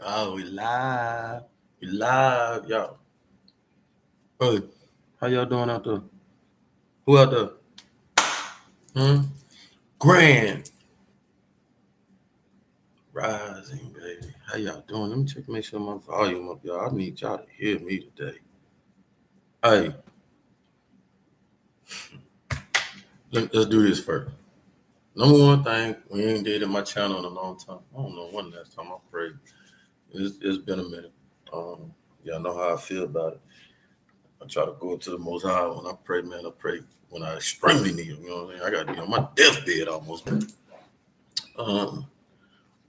Oh, we live. We live, y'all. Hey, how y'all doing out there? Who out there? Grand Rising, baby. How y'all doing? Let me check, make sure my volume up, y'all. I need y'all to hear me today. Hey, let's do this first. Number one thing, we ain't did in my channel in a long time. I don't know when last time I prayed. It's been a minute. Y'all know how I feel about it. I try to go to the Most High when I pray, man. I pray when I extremely need Him. You know what I mean? I got to be on my deathbed almost. Um,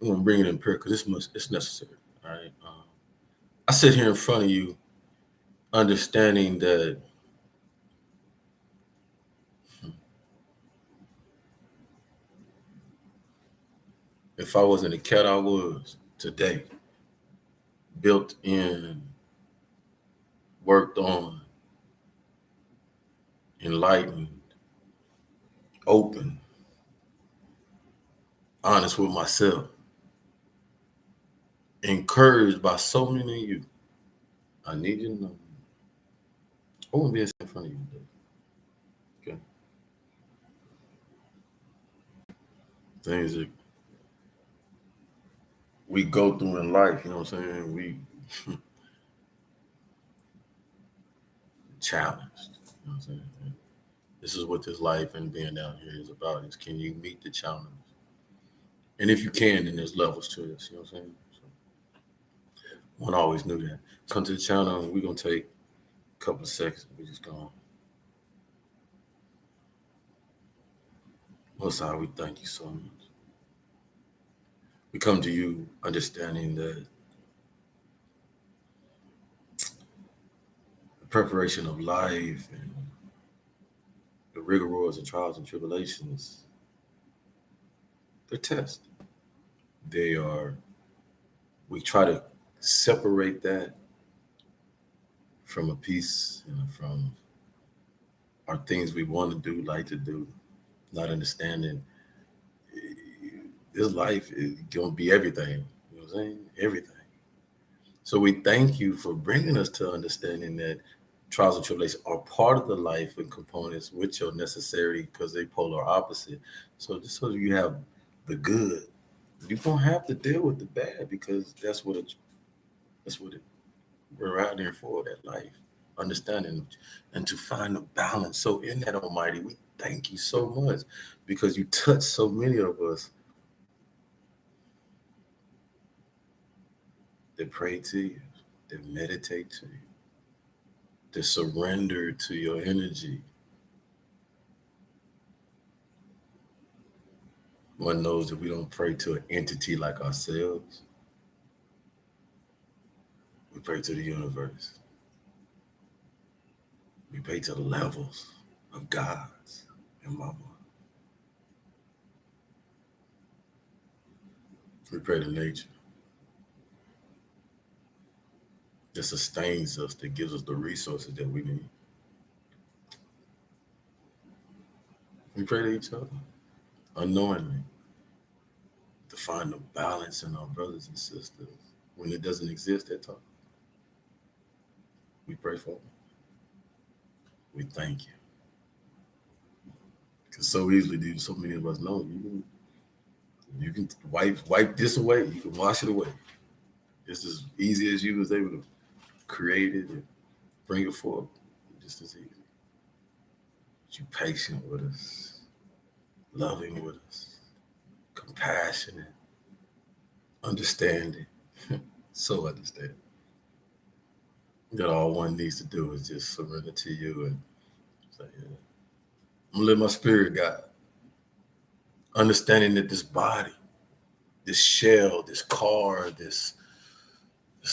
I'm gonna bring it in prayer because it's necessary. All right. I sit here in front of you, understanding that if I wasn't the cat I was today, built in, worked on, enlightened, open, honest with myself, encouraged by so many of you, I need you to know I wouldn't be in front of you today. Okay. Things that we go through in life, you know what I'm saying? We challenged. You know what I'm saying? This is what this life and being down here is about, is can you meet the challenge? And if you can, then there's levels to this, you know what I'm saying? So, one always knew that. Come to the channel, and we're going to take a couple of seconds. We're just going, Most High, we thank you so much. We come to you understanding that the preparation of life and the rigors and trials and tribulations, they're tests. They are, we try to separate that from a piece and from our things we want to do, like to do, not understanding this life is going to be everything. You know what I'm saying? Everything. So we thank you for bringing us to understanding that trials and tribulations are part of the life and components which are necessary because they polar opposite. So just so you have the good, you're gonna have to deal with the bad because that's what it, we're out here for, that life, understanding and to find a balance. So in that, Almighty, we thank you so much because you touch so many of us that pray to you, that meditate to you, that surrender to your energy. One knows that we don't pray to an entity like ourselves. We pray to the universe. We pray to the levels of gods and mama. We pray to nature that sustains us, that gives us the resources that we need. We pray to each other unknowingly to find the balance in our brothers and sisters. When it doesn't exist at all, we pray for them. We thank you. Because so easily, dude, so many of us know you can wipe this away. You can wash it away. It's as easy as you was able to create it and bring it forth. Just as easy. But you patient with us, loving with us, compassionate, understanding, so understanding. That all one needs to do is just surrender to you and say, yeah, I'm gonna let my spirit guide. Understanding that this body, this shell, this car, this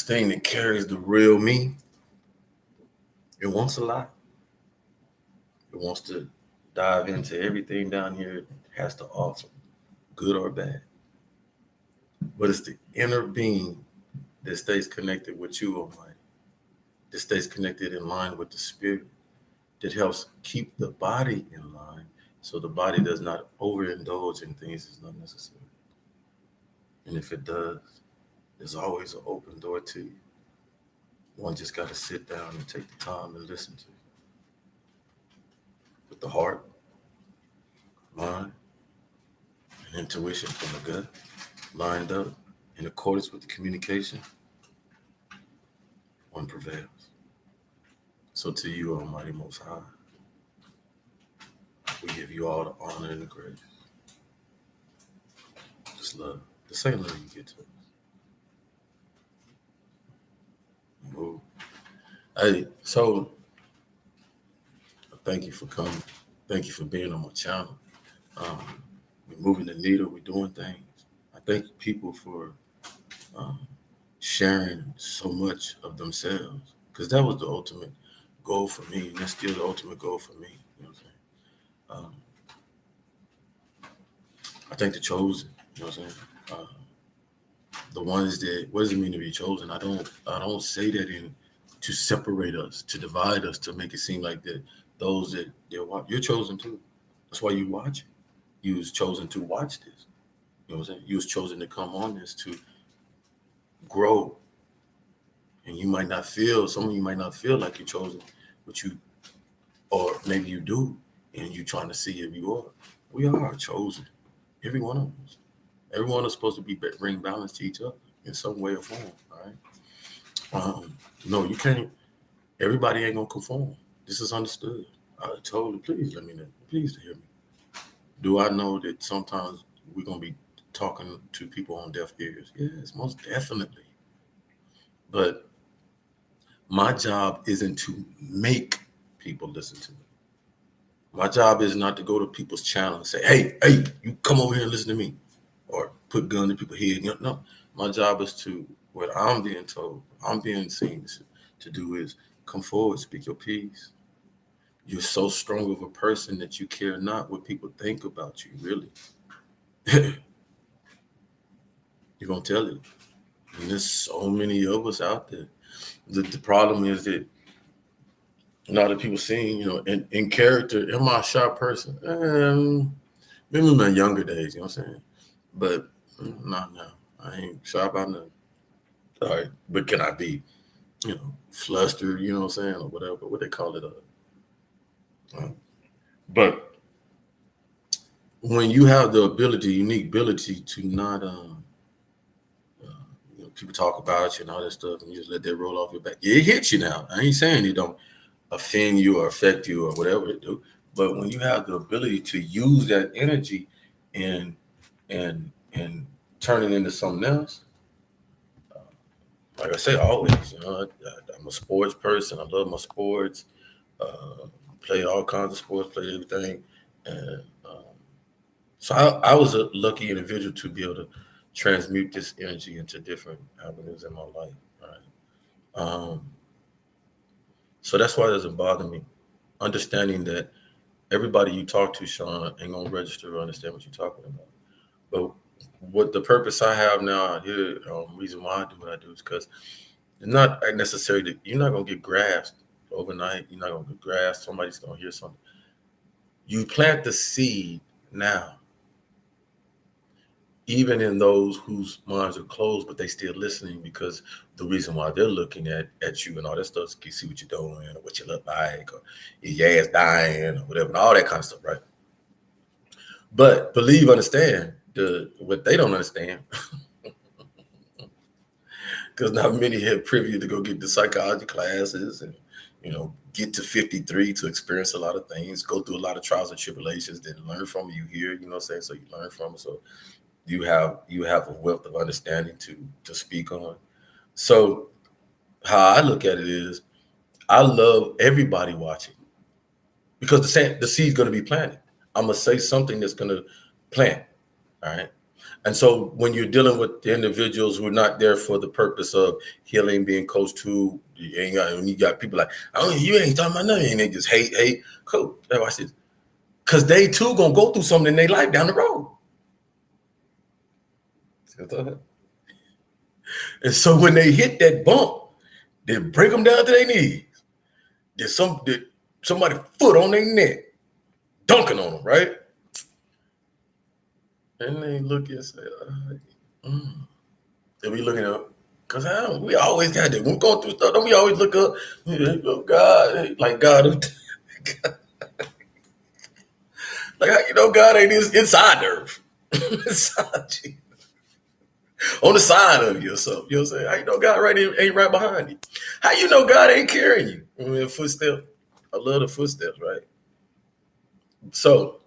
thing that carries the real me, it wants a lot. It wants to dive into everything down here it has to offer, good or bad. But it's the inner being that stays connected with you, Almighty, that stays connected in line with the spirit, that helps keep the body in line so the body does not overindulge in things that's not necessary. And if it does, There's always an open door to you. One just got to sit down and take the time to listen to it. With the heart, mind, and intuition from the gut lined up in accordance with the communication, one prevails. So to you, Almighty Most High, we give you all the honor and the grace. Just love. The same love you get to us. Move. Hey, so thank you for coming. Thank you for being on my channel. We're moving the needle. We're doing things. I thank people for sharing so much of themselves, because that was the ultimate goal for me, and that's still the ultimate goal for me. You know what I'm saying? I think the chosen. You know what I'm saying? The ones that, what does it mean to be chosen? I don't say that in to separate us, to divide us, to make it seem like that those that you're chosen too. That's why you watch it. You was chosen to watch this. You know what I'm saying? You was chosen to come on this to grow. And you might not feel, some of you might not feel like you're chosen, but you, or maybe you do, and you're trying to see if you are. We are chosen. Every one of us. Everyone is supposed to bring balance to each other in some way or form. All right. No, you can't. Everybody ain't gonna conform. This is understood. I told you, please let me know. Please hear me. Do I know that sometimes we're gonna be talking to people on deaf ears? Yes, most definitely. But my job isn't to make people listen to me. My job is not to go to people's channel and say, hey, you come over here and listen to me, or put gun in people's head. You know, no, my job is to, what I'm being told, I'm being seen to do is come forward, speak your piece. You're so strong of a person that you care not what people think about you, really. You're going to tell it. And there's so many of us out there. The problem is that a lot of people seeing, you know, in character, am I a sharp person? Maybe in my younger days, you know what I'm saying? But no, I ain't sharp about nothing. All right, but can I be, you know, flustered, you know what I'm saying, or whatever, what they call it. But when you have the ability, unique ability to not, you know, people talk about you and all that stuff, and you just let that roll off your back. Yeah, it hits you now. I ain't saying it don't offend you or affect you or whatever it do, but when you have the ability to use that energy and turn it into something else, like I say, always, you know, I'm a sports person. I love my sports. Play all kinds of sports, play everything, and so I was a lucky individual to be able to transmute this energy into different avenues in my life. Right. So that's why it doesn't bother me. Understanding that everybody you talk to, Sean, ain't gonna register or understand what you're talking about. But what the purpose I have now out here, reason why I do what I do is because it's not necessarily that you're not gonna get grasped overnight. You're not gonna get grasped. Somebody's gonna hear something. You plant the seed now, even in those whose minds are closed, but they still listening, because the reason why they're looking at you and all that stuff is to see what you're doing or what you look like or your ass dying or whatever, and all that kind of stuff, right? But understand what they don't understand, because not many have privy to go get the psychology classes and, you know, get to 53 to experience a lot of things, go through a lot of trials and tribulations, then learn from you here, you know what I'm saying? So you learn from it. So you have a wealth of understanding to speak on. So how I look at it is, I love everybody watching, because the seed's going to be planted. I'm gonna say something that's going to plant. All right. And so when you're dealing with the individuals who are not there for the purpose of healing, being coached to, you got people like, oh, you ain't talking about nothing, and they just hate. Cool. Watch this. Because they too gonna go through something in their life down the road. And so when they hit that bump, they break them down to their knees. There's somebody foot on their neck, dunking on them, right? And they look and say, they be looking up. Cause we always got that. When we go through stuff, don't we always look up, oh God, like God, like how you know God ain't inside there, inside you, on the side of you or something. You know what I'm saying? How you know God ain't right behind you? How you know God ain't carrying you? I mean, footsteps. I love the footsteps, right? So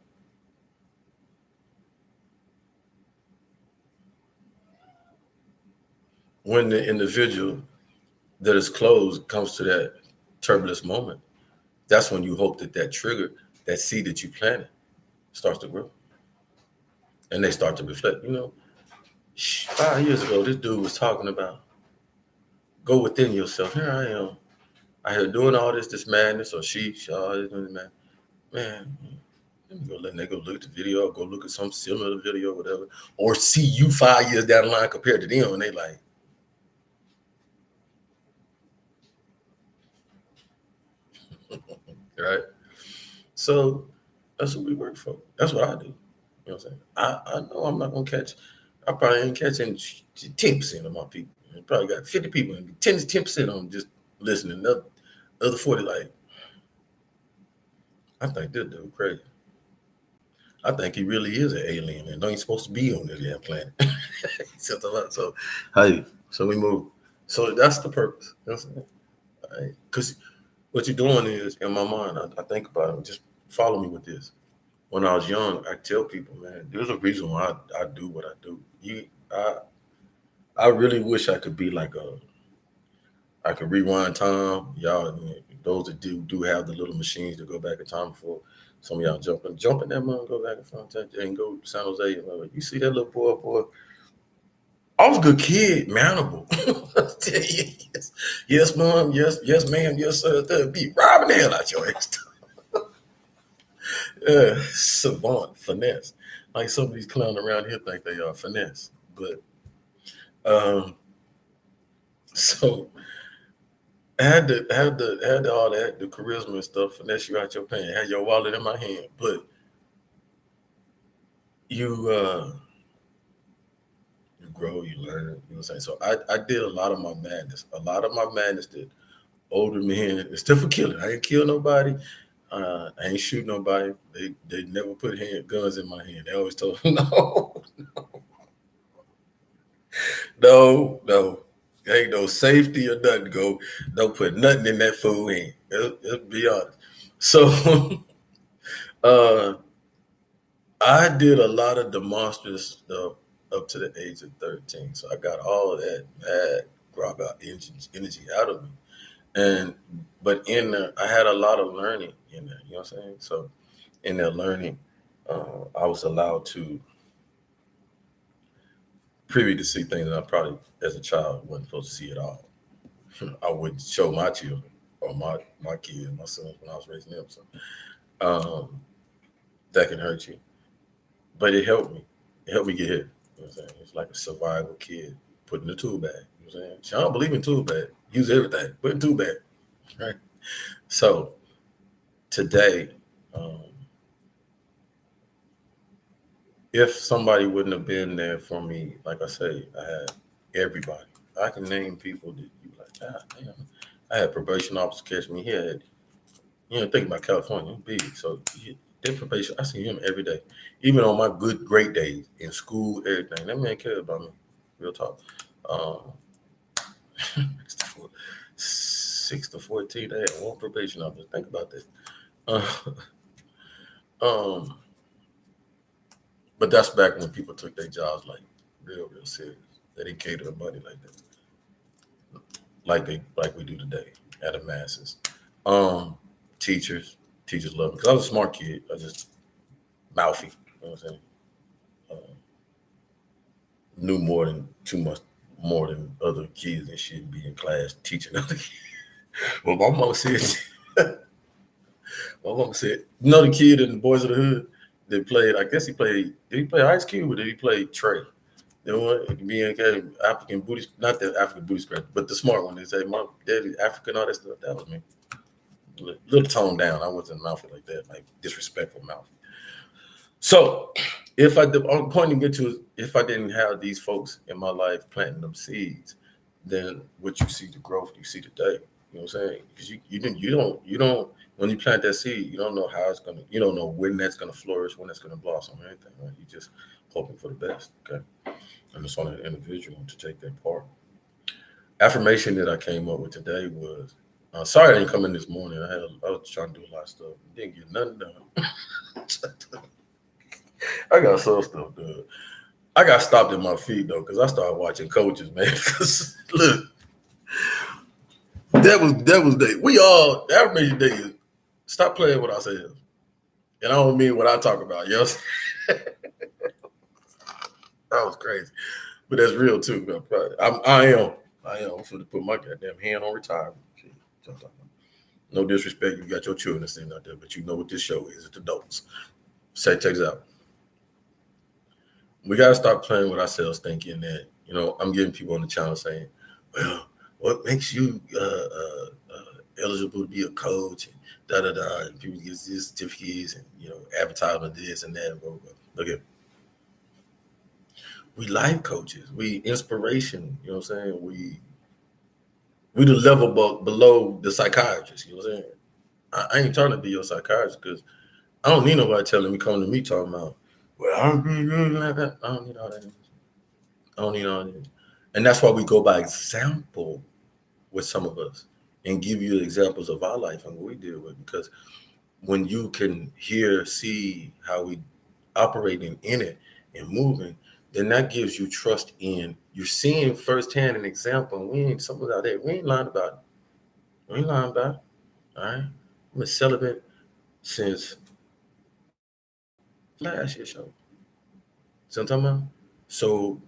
when the individual that is closed comes to that turbulence moment, that's when you hope that that trigger, that seed that you planted, starts to grow, and they start to reflect. 5 years ago, this dude was talking about go within yourself. Here I am, I here doing all this madness, or she all this doing this man. Let me go look at the video, or go look at some similar video, or whatever, or see you 5 years down the line compared to them, and they like, right? So that's what we work for. That's what I do. You know what I'm saying? I know I'm not gonna catch. I probably ain't catching 10% of my people. I probably got 50 people, and 10% on just listening. The other 40 like, I think this dude crazy. I think he really is an alien and ain't supposed to be on this damn planet. So hey, so we move. So that's the purpose. That's it. Right? Because what you're doing is, in my mind, I think about it. Just follow me with this. When I was young, I tell people, man, there's a reason why I do what I do. I really wish I could be like I could rewind time. Y'all, those that do have the little machines to go back in time before some of y'all jumping that month, go back in front and go to San Jose. You see that little boy. I was a good kid, manable. yes, yes, mom, yes, ma'am, yes, sir. Be robbing the hell out your ass. Savant, finesse. Like some of these clowns around here think they are finesse. But um, so I had all that, the charisma and stuff, finesse you out your pants, had your wallet in my hand. But you you grow, you learn, you know what I'm saying? So I did a lot of my madness. A lot of my madness that older men, except for killing. I ain't kill nobody. I ain't shoot nobody. They never put guns in my hand. They always told me, no, no. Ain't no safety or nothing. Don't put nothing in that fool hand. Let's be honest. So uh, I did a lot of demonstrative stuff up to the age of 13. So I got all of that bad grab out energy out of me. And but in there, I had a lot of learning in there. You know what I'm saying? So in that learning, I was allowed to privy to see things that I probably, as a child, wasn't supposed to see at all. I would show my children or my kids, my sons when I was raising them. So um, that can hurt you, but it helped me. It helped me get here. You know what I'm saying? It's like a survival kid put in the tool bag. You know what I'm saying? I don't believe in tool bag. Use everything. Put in tool bag. Right. So today, um, if somebody wouldn't have been there for me, like I say, I had everybody. I can name people that you like, ah, damn. I had probation officer catch me. He had, think about California, big. So that probation, I see him every day. Even on my great days in school, everything. That man cared about me. Real talk. Um, 6 to 14, I had one probation officer. Think about that. Uh, um, but that's back when people took their jobs like real serious. They didn't cater to money like that. Like we do today at the masses. Um, teachers, teachers love me because I was a smart kid. I was just mouthy. You know what I'm saying? Uh, knew more than too much more than other kids and shouldn't be in class teaching other kids. Well, my mom said, the kid in the Boys of the Hood that played. I guess he played. Did he play Ice Cube or did he play Trey? The one being African booty, not the African booty scratch, but the smart one. They say my daddy African, all that stuff. That was me. Little toned down. I wasn't mouthy like that, like disrespectful mouth. So, I'm pointing it to if I didn't have these folks in my life planting them seeds, than what you see the growth you see today. You know what I'm saying? Because you don't when you plant that seed, you don't know how it's gonna, you don't know when that's gonna flourish, when that's gonna blossom or anything, right? You just hoping for the best. Okay. And it's on an individual to take that part. Affirmation that I came up with today was sorry I didn't come in this morning. I was trying to do a lot of stuff. Didn't get nothing done. I got some stuff done. I got stopped at my feet though, because I started watching coaches, man. 'Cause look, that was day. We all the affirmation day is stop playing with ourselves. And I don't mean what I talk about, yes. That was crazy. But that's real too. I am for to put my goddamn hand on retirement. No disrespect, you got your children sitting out there, but you know what this show is. It's adults. Say, check this out. We got to start playing with ourselves, thinking that, I'm getting people on the channel saying, well, what makes you eligible to be a coach? And da da da. And people get these certificates and, advertisement this and that. Blah, blah, blah. Look at, we life coaches. We inspiration. You know what I'm saying? We the level below the psychiatrist. You know what I'm saying? I ain't trying to be your psychiatrist because I don't need nobody telling me, coming to me talking about, well, I don't need all that. I don't need all that. And that's why we go by example with some of us and give you examples of our life and what we deal with. Because when you can see how we operating in it and moving, then that gives you trust in you're seeing firsthand an example. And we ain't something out there. We ain't lying about it. We ain't lying about it. All right. I'm a celibate since last year's show. See what I'm talking about? So,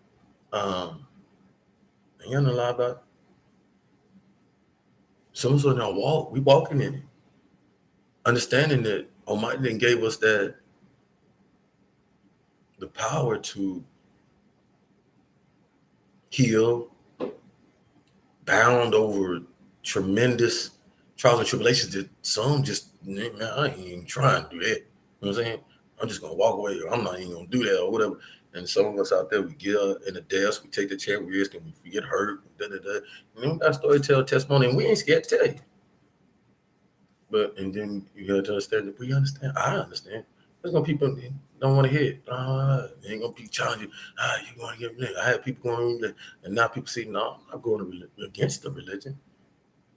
ain't got no lie about it. Some of us now we walking in it. Understanding that Almighty then gave us the power to heal, bound over tremendous trials and tribulations that some just, man, I ain't even trying to do that. You know what I'm saying? I'm just gonna walk away, or I'm not even gonna do that, or whatever. And some of us out there, we get in the desk, we take the chance, we risk, and we get hurt. We got a story to tell, testimony, and we ain't scared to tell you. And then you got to understand that we understand. I understand. There's gonna people don't want to hear it. They ain't gonna be challenging. You want to get religion? I had people going, and now people see, no, I'm not going against the religion.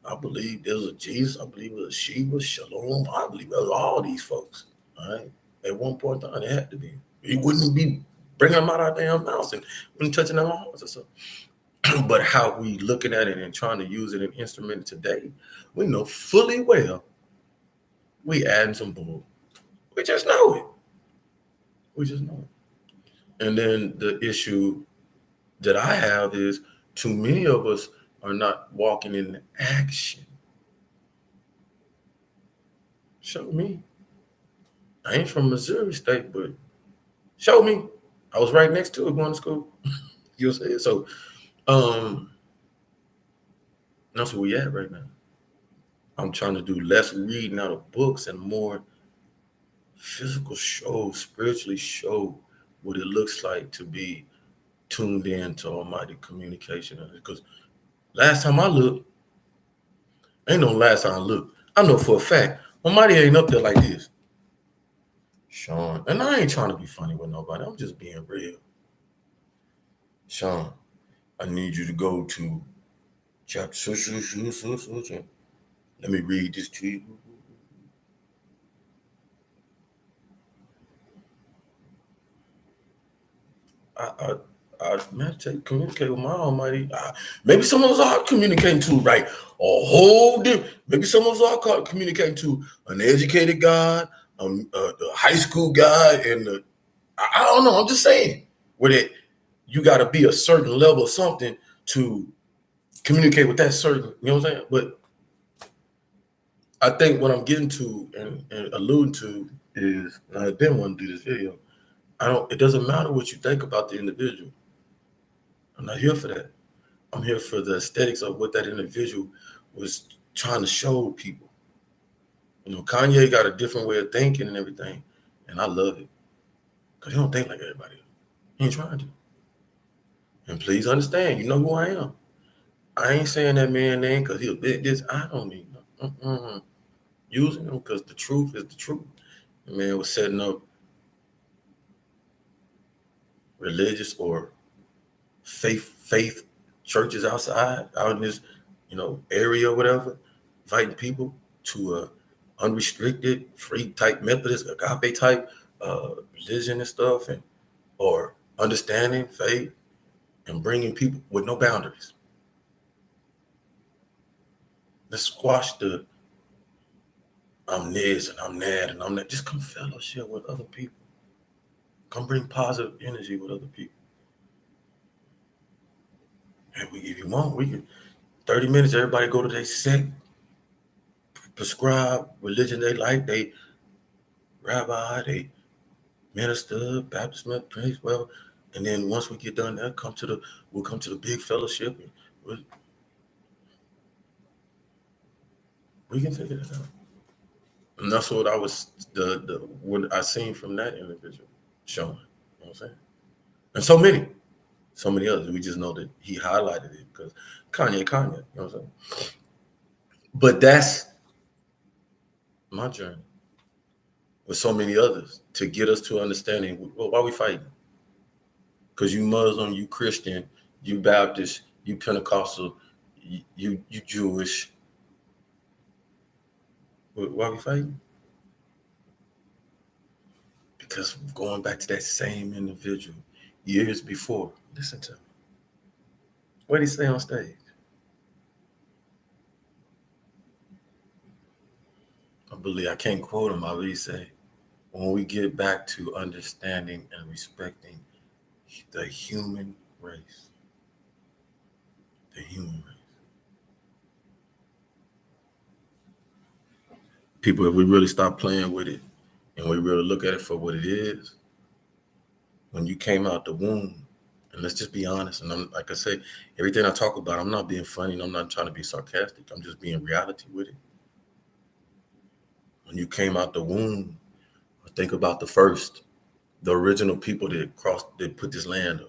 I believe there's a Jesus. I believe there's a Shiva, Shalom. I believe there's all these folks. All right. At one point in time, it had to be. He wouldn't be bringing them out our damn mouths and wouldn't touching their hearts or something. But how we looking at it and trying to use it and instrument it today, we know fully well we adding some bull. We just know it. We just know it. And then the issue that I have is too many of us are not walking in action. Show me. I ain't from Missouri State, but show me. I was right next to it going to school. You'll say it. So that's where we at right now. I'm trying to do less reading out of books and more physical show, spiritually show what it looks like to be tuned in to Almighty communication. Because last time I looked, ain't no last time I looked. I know for a fact, Almighty ain't up there like this. Sean, and I ain't trying to be funny with nobody. I'm just being real. Sean, I need you to go to chapter. Let me read this to you. I meditate, communicate with my Almighty. Maybe some of us are communicating to, right, a whole different. Maybe some of us are communicating to an educated God, the high school guy, and I don't know. I'm just saying, you got to be a certain level of something to communicate with that certain. You know what I'm saying? But I think what I'm getting to and alluding to is, and I didn't want to do this video. It doesn't matter what you think about the individual. I'm not here for that. I'm here for the aesthetics of what that individual was trying to show people. Kanye got a different way of thinking and everything, and I love it because he don't think like everybody else. He ain't trying to. And please understand, you know who I am. I ain't saying that man name because he'll bet this. I don't need no. Using him because the truth is the truth. The man was setting up religious or faith churches out in this, area or whatever, inviting people to a unrestricted, free type Methodist, agape type religion and stuff, and or understanding faith and bringing people with no boundaries. Let's squash the I'm this and I'm that and I'm that. Just come fellowship with other people. Come bring positive energy with other people. And if you want, we can 30 minutes, everybody go to their sect, prescribe religion they like, they rabbi, they minister, Baptist, praise, well, and then once we get done there, we'll come to the big fellowship. And we can figure it out. And that's what I was what I seen from that individual showing. You know what I'm saying? And so many others. We just know that he highlighted it because Kanye, you know what I'm saying? But that's my journey with so many others to get us to understanding, well, why we fighting? Because you Muslim, you Christian, you Baptist, you Pentecostal, you Jewish. Why we fighting? Because going back to that same individual years before. Listen to him. What did he say on stage? I can't quote him. I really say, when we get back to understanding and respecting the human race, people, if we really stop playing with it and we really look at it for what it is, when you came out the womb, and let's just be honest, and I'm, like I say, everything I talk about, I'm not being funny and I'm not trying to be sarcastic. I'm just being reality with it. When you came out the womb, think about the original people that put this land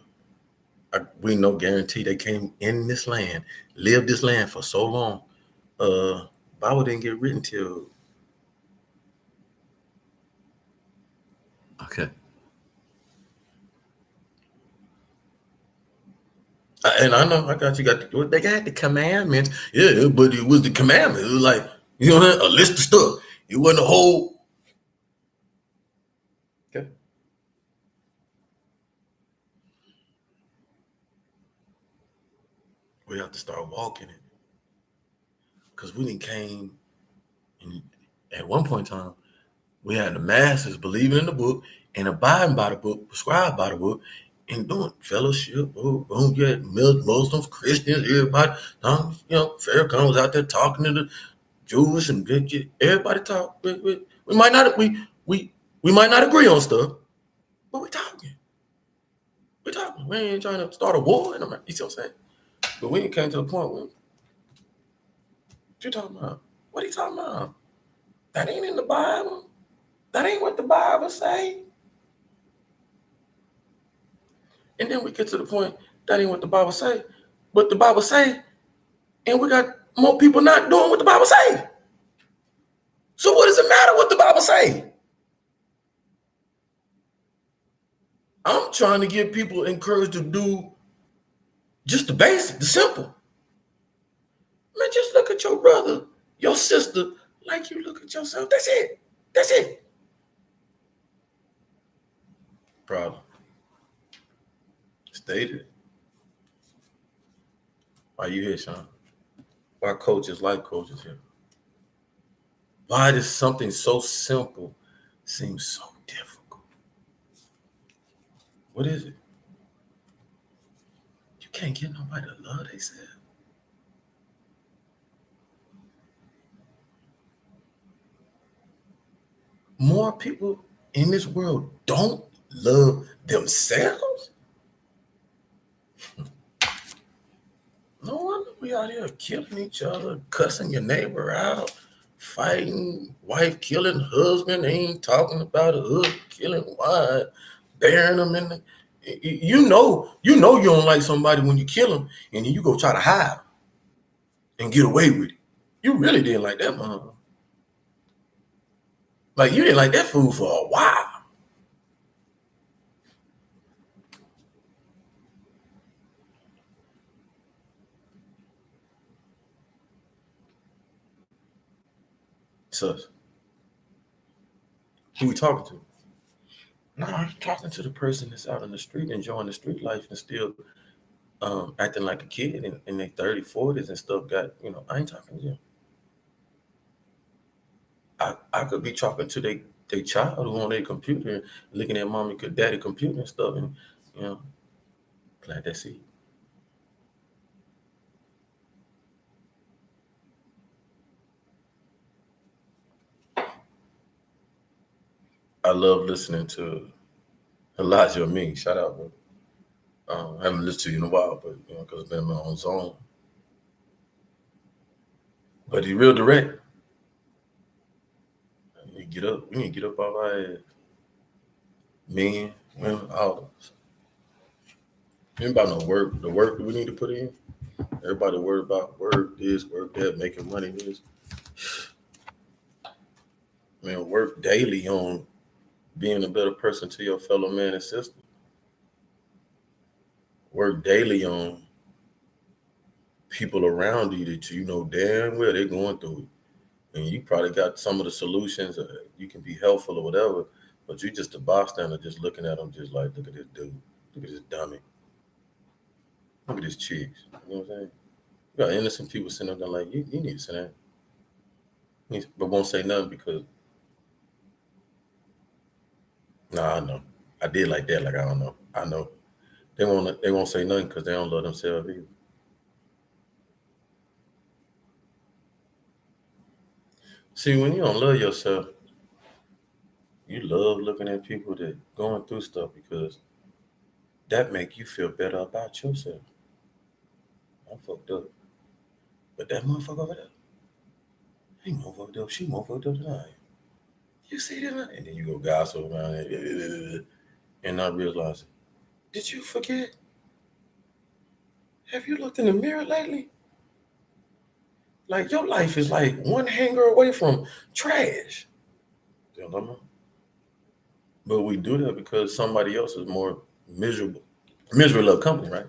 up. We know guarantee they came in this land, lived this land for so long. Bible didn't get written till okay. And I know I got you. They got the commandments, yeah, but it was the commandment. It was like a list of stuff. It wasn't a whole. Okay. We have to start walking it because we didn't came. And at one point in time, we had the masses believing in the book and abiding by the book, prescribed by the book, and doing fellowship. You had Muslims, Christians, everybody. Farrakhan was out there talking to the Jewish and everybody talk. We might not we might not agree on stuff, but we're talking. We're talking. We ain't trying to start a war. You see what I'm saying? But we came to the point where, what you talking about? What are you talking about? That ain't in the Bible. That ain't what the Bible say. And then we get to the point, that ain't what the Bible say. But the Bible say, and we got more people not doing what the Bible say. So what does it matter what the Bible say? I'm trying to get people encouraged to do just the basic, the simple. Man, just look at your brother, your sister, like you look at yourself. That's it. That's it. Problem. Stated. Why you here, Sean? Why coaches like coaches here? Why does something so simple seem so difficult? What is it? You can't get nobody to love themselves. More people in this world don't love themselves. No wonder we out here killing each other, cussing your neighbor out, fighting, wife killing husband, ain't talking about a husband killing wife, burying them in the. You know you don't like somebody when you kill them, and then you go try to hide them. and get away with it. You really didn't like that mom. Like you didn't like that food for a while. So who we talking to? No, I'm talking to the person that's out on the street enjoying the street life and still acting like a kid in their 30s, 40s and stuff. I ain't talking to them. I could be talking to they child who on their computer, looking at mommy, daddy computer and stuff, and you know, plant that seed. I love listening to Elijah Me. Shout out, bro. I haven't listened to you in a while, but because I've been in my own zone. But he's real direct. You get up, we need to get up off our ass. Men, women, all of us. Ain't about no work. The work that we need to put in. Everybody worried about work this, work that, making money this. Man, work daily on being a better person to your fellow man and sister. Work daily on people around you that you know damn well they're going through it. And you probably got some of the solutions. You can be helpful or whatever, but you just a bystander just looking at them just like, look at this dude. Look at this dummy. Look at this chicks. You know what I'm saying? You got innocent people sitting there like, you need to sit down. But won't say nothing because, nah, I know. I did like that. Like, I don't know. I know. They won't say nothing because they don't love themselves either. See, when you don't love yourself, you love looking at people that going through stuff because that make you feel better about yourself. I'm fucked up. But that motherfucker over there, he more fucked up. She more fucked up than I am. You see that? And then you go gossip around it and not realizing, did you forget? Have you looked in the mirror lately? Like your life is like one hanger away from trash. You know what I mean? But we do that because somebody else is more miserable. Misery love company, right?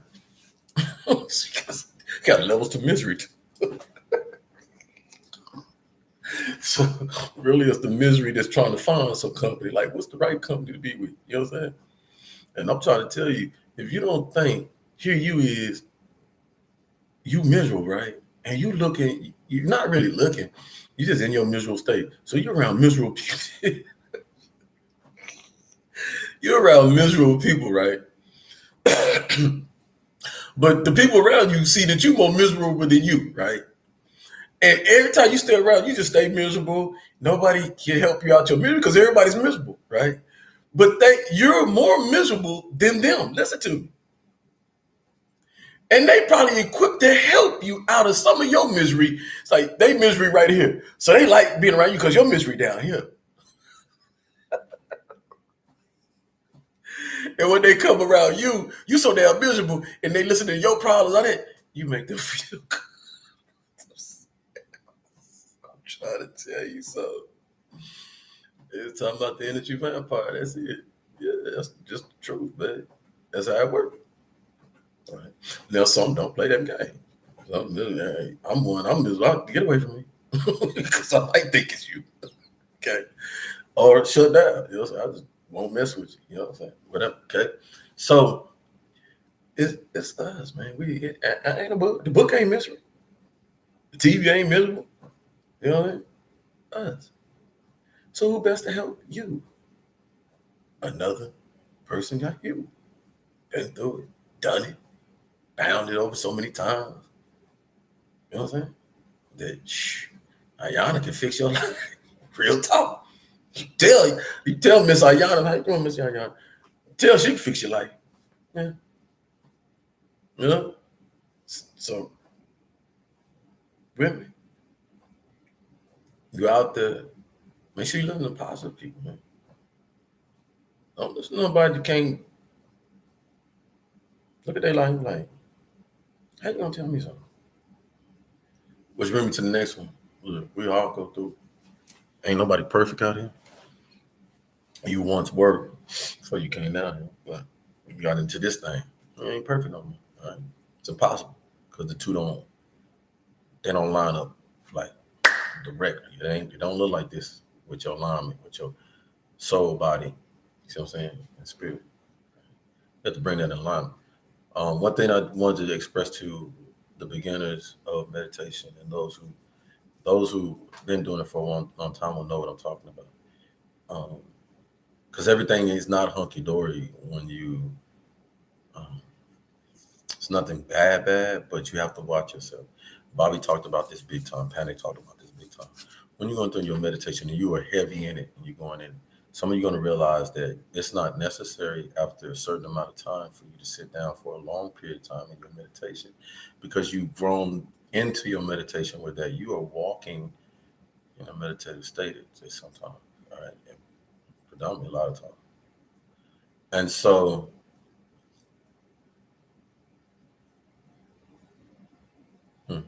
Got levels to misery too. So really it's the misery that's trying to find some company. Like what's the right company to be with? You know what I'm saying? And I'm trying to tell you, if you don't think here you is, you miserable, right? And you looking, you're not really looking, you're just in your miserable state. So you're around miserable people. You're around miserable people, right? But the people around you see that you're more miserable than you, right? And every time you stay around, you just stay miserable. Nobody can help you out your misery because everybody's miserable, right? But you're more miserable than them. Listen to me. And they probably equipped to help you out of some of your misery. It's like they misery right here. So they like being around you because your misery down here. And when they come around you, you so damn miserable and they listen to your problems on it, you make them feel good. I'm trying to tell you something. It's talking about the energy vampire. That's it. Yeah, that's just the truth, man. That's how it works. Right. Now some don't play that game. I'm one. I'm just like, get away from me because I might think it's you. Okay, or shut down. You know, so I just won't mess with you. You know what I'm saying? Whatever. Okay, so it's us, man. I ain't a book. The book ain't miserable. The TV ain't miserable. You know what I mean? Us. So who best to help you? Another person got you. Been through it, done it, bound it over so many times. You know what I'm saying? That Ayana can fix your life. Real talk. You tell Miss Ayana, how you doing, Miss Ayana? Tell she can fix your life. Yeah. You know? So women, you out there, make sure you listen to positive people, man. Don't listen to nobody that can't look at their life like, how you gonna tell me something? Which brings me to the next one. Look, we all go through. Ain't nobody perfect out here. You once were, so you came down here, but you got into this thing. You ain't perfect no more. Right? It's impossible because the two don't line up like directly. It don't look like this with your alignment, with your soul, body. You see what I'm saying? And spirit. You have to bring that in alignment. One thing I wanted to express to the beginners of meditation and those who been doing it for a long time will know what I'm talking about. Because everything is not hunky dory when you. Um, it's nothing bad, but you have to watch yourself. Bobby talked about this big time. Panic talked about this big time. When you're going through your meditation and you are heavy in it, and you're going in, some of you are going to realize that it's not necessary after a certain amount of time for you to sit down for a long period of time in your meditation, because you've grown into your meditation with that. You are walking in a meditative state at some time, all right, and predominantly a lot of time. And so, hmm,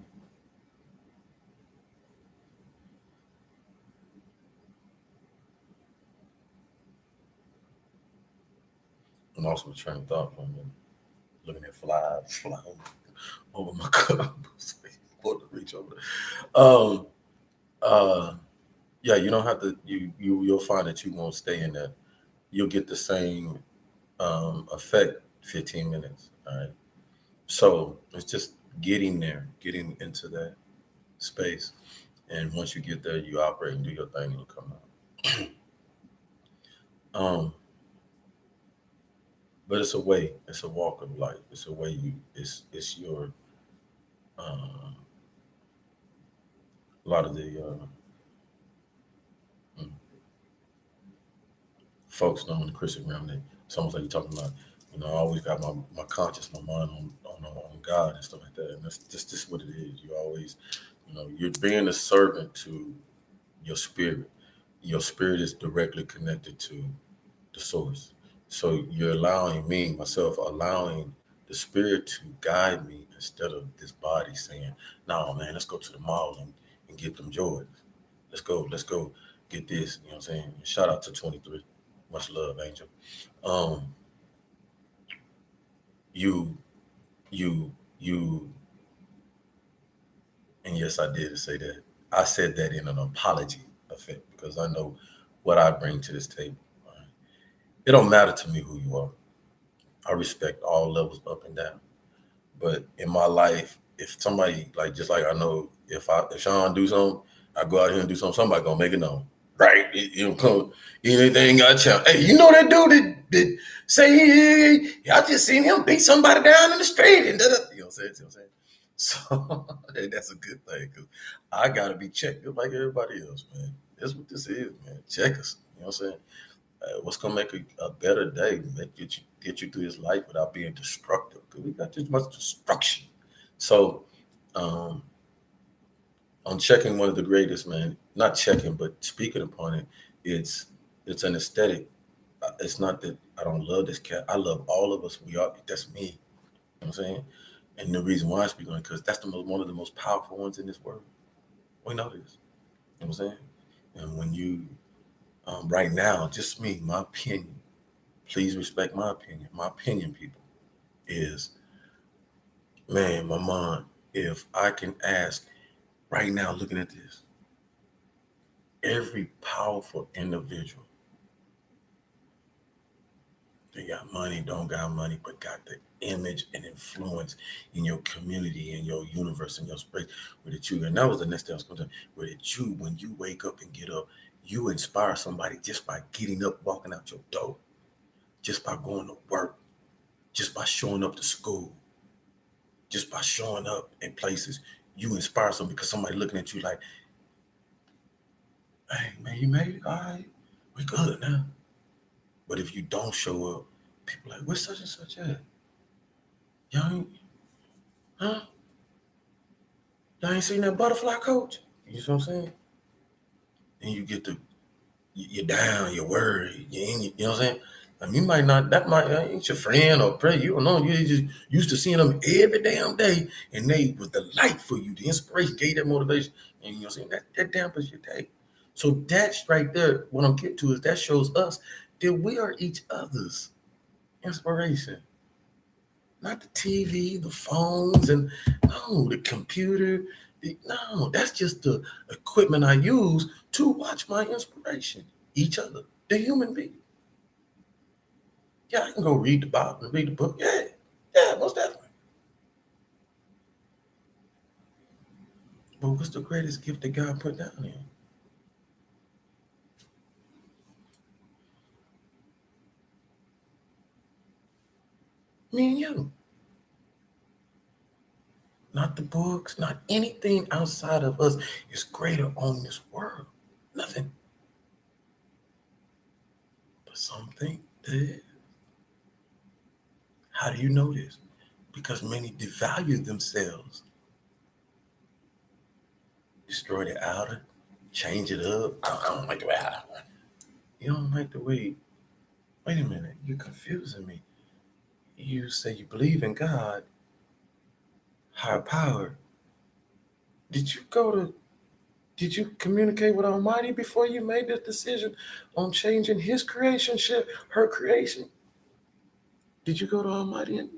and also a train of thought from looking at flies flying over my cup. Want to reach over. Um, uh, yeah, you don't have to. You'll find that you won't stay in that. You'll get the same effect 15 minutes. All right. So it's just getting there, getting into that space, and once you get there, you operate and do your thing, and you come out. Um, but it's a way. It's a walk of life. It's a way you. It's your. Uh, a lot of the mm, folks know in the Christian realm that it's almost like you're talking about. I always got my conscious, my mind on God and stuff like that, and that's just what it is. You always, you're being a servant to your spirit. Your spirit is directly connected to the source. So you're allowing me, myself, allowing the spirit to guide me instead of this body saying, "No, man, let's go to the mall and get them Jordans. Let's go get this." You know what I'm saying? Shout out to 23. Much love, Angel. Um, you, you, and yes, I did say that. I said that in an apology effect because I know what I bring to this table. Right? It don't matter to me who you are. I respect all levels up and down. But in my life, if somebody just like I know if Sean do something, I go out here and do something, somebody gonna make it known. Right. Come anything got challenge. Hey, you know that dude that say I just seen him beat somebody down in the street and you know what I'm saying? See what I'm saying? So hey, that's a good thing because I gotta be checked just like everybody else, man. That's what this is, man. Check us. You know what I'm saying? What's gonna make a better day? Get you through this life without being destructive. Because we got this much destruction. So, um, I'm checking one of the greatest, man. Not checking, but speaking upon it. It's it's an aesthetic. It's not that I don't love this cat. I love all of us. We are. That's me. You know what I'm saying? And the reason why I speak on it because that's one of the most powerful ones in this world. We know this. You know what I'm saying? And when you right now, just me, my opinion. Please respect my opinion. My opinion, people, is man, my mind. If I can ask right now, looking at this, every powerful individual, they got money, don't got money, but got the image and influence in your community, in your universe, in your space, with it you. And that was the next thing I was going to say. With it you, when you wake up and get up, you inspire somebody just by getting up, walking out your door, just by going to work, just by showing up to school, just by showing up in places, you inspire somebody because somebody looking at you like, hey, man, you made it? All right, we good now. But if you don't show up, people like, where's such and such at? Y'all ain't, huh? Y'all ain't seen that butterfly coach? You know what I'm saying? And you get you're down, you're worried, you know what I'm saying? I mean, you might not, that might ain't your friend or friend. You don't know. You just used to seeing them every damn day, and they was the light for you. The inspiration gave that motivation, and you know, saying that dampers your day. So that's right there. What I'm getting to is that shows us that we are each other's inspiration, not the TV, the phones, and no, the computer. No, that's just the equipment I use to watch my inspiration. Each other, the human being. Yeah, I can go read the Bible and read the book. Yeah, yeah, most definitely. But what's the greatest gift that God put down here? Me and you. Not the books, not anything outside of us is greater on this world. Nothing. But something that, how do you know this? Because many devalue themselves, destroy the outer, change it up. I don't like the way I. You don't like the way. Wait a minute, you're confusing me. You say you believe in God, higher power. Did you go to Did you communicate with Almighty before you made this decision on changing his creation, her creation? Did you go to Almighty?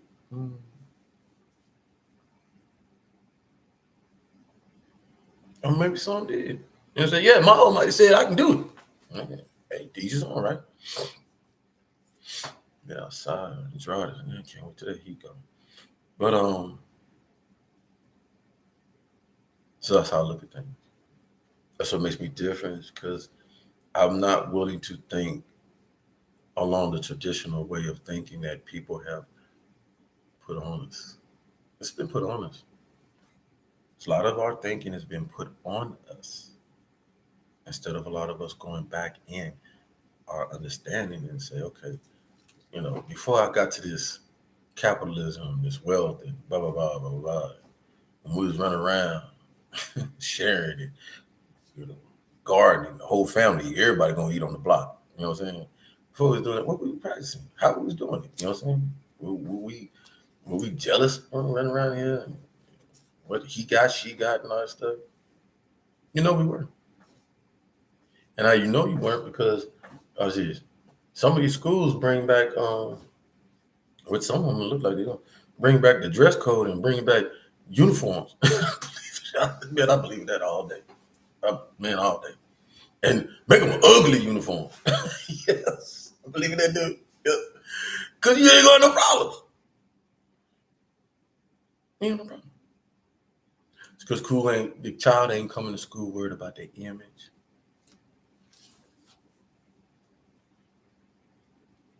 Or maybe some did. And say, yeah, my Almighty said I can do it. Okay. Hey, Jesus, all right. Yeah, outside, it's right. I can't wait till that heat go. But so that's how I look at things. That's what makes me different, because I'm not willing to think along the traditional way of thinking that people have put on us. It's been put on us. A lot of our thinking has been put on us instead of a lot of us going back in our understanding and say, okay, before I got to this capitalism, this wealth, and blah blah blah blah blah, when we was running around sharing it, you know, gardening, the whole family, everybody gonna eat on the block. You know what I'm saying? Before we was doing it, what were we practicing? How we was doing it? You know what I'm saying? Were we jealous when we running around here? And what he got, she got, and all that stuff? We weren't. And how you weren't, because see, some of these schools bring back which some of them look like they're gonna bring back the dress code and bring back uniforms. Man, I believe that all day. Man, all day. And make them ugly uniforms. Yes. I believe in that, dude. Yeah. Cause you ain't got no problems. You ain't no problem. It's because the child ain't coming to school worried about their image.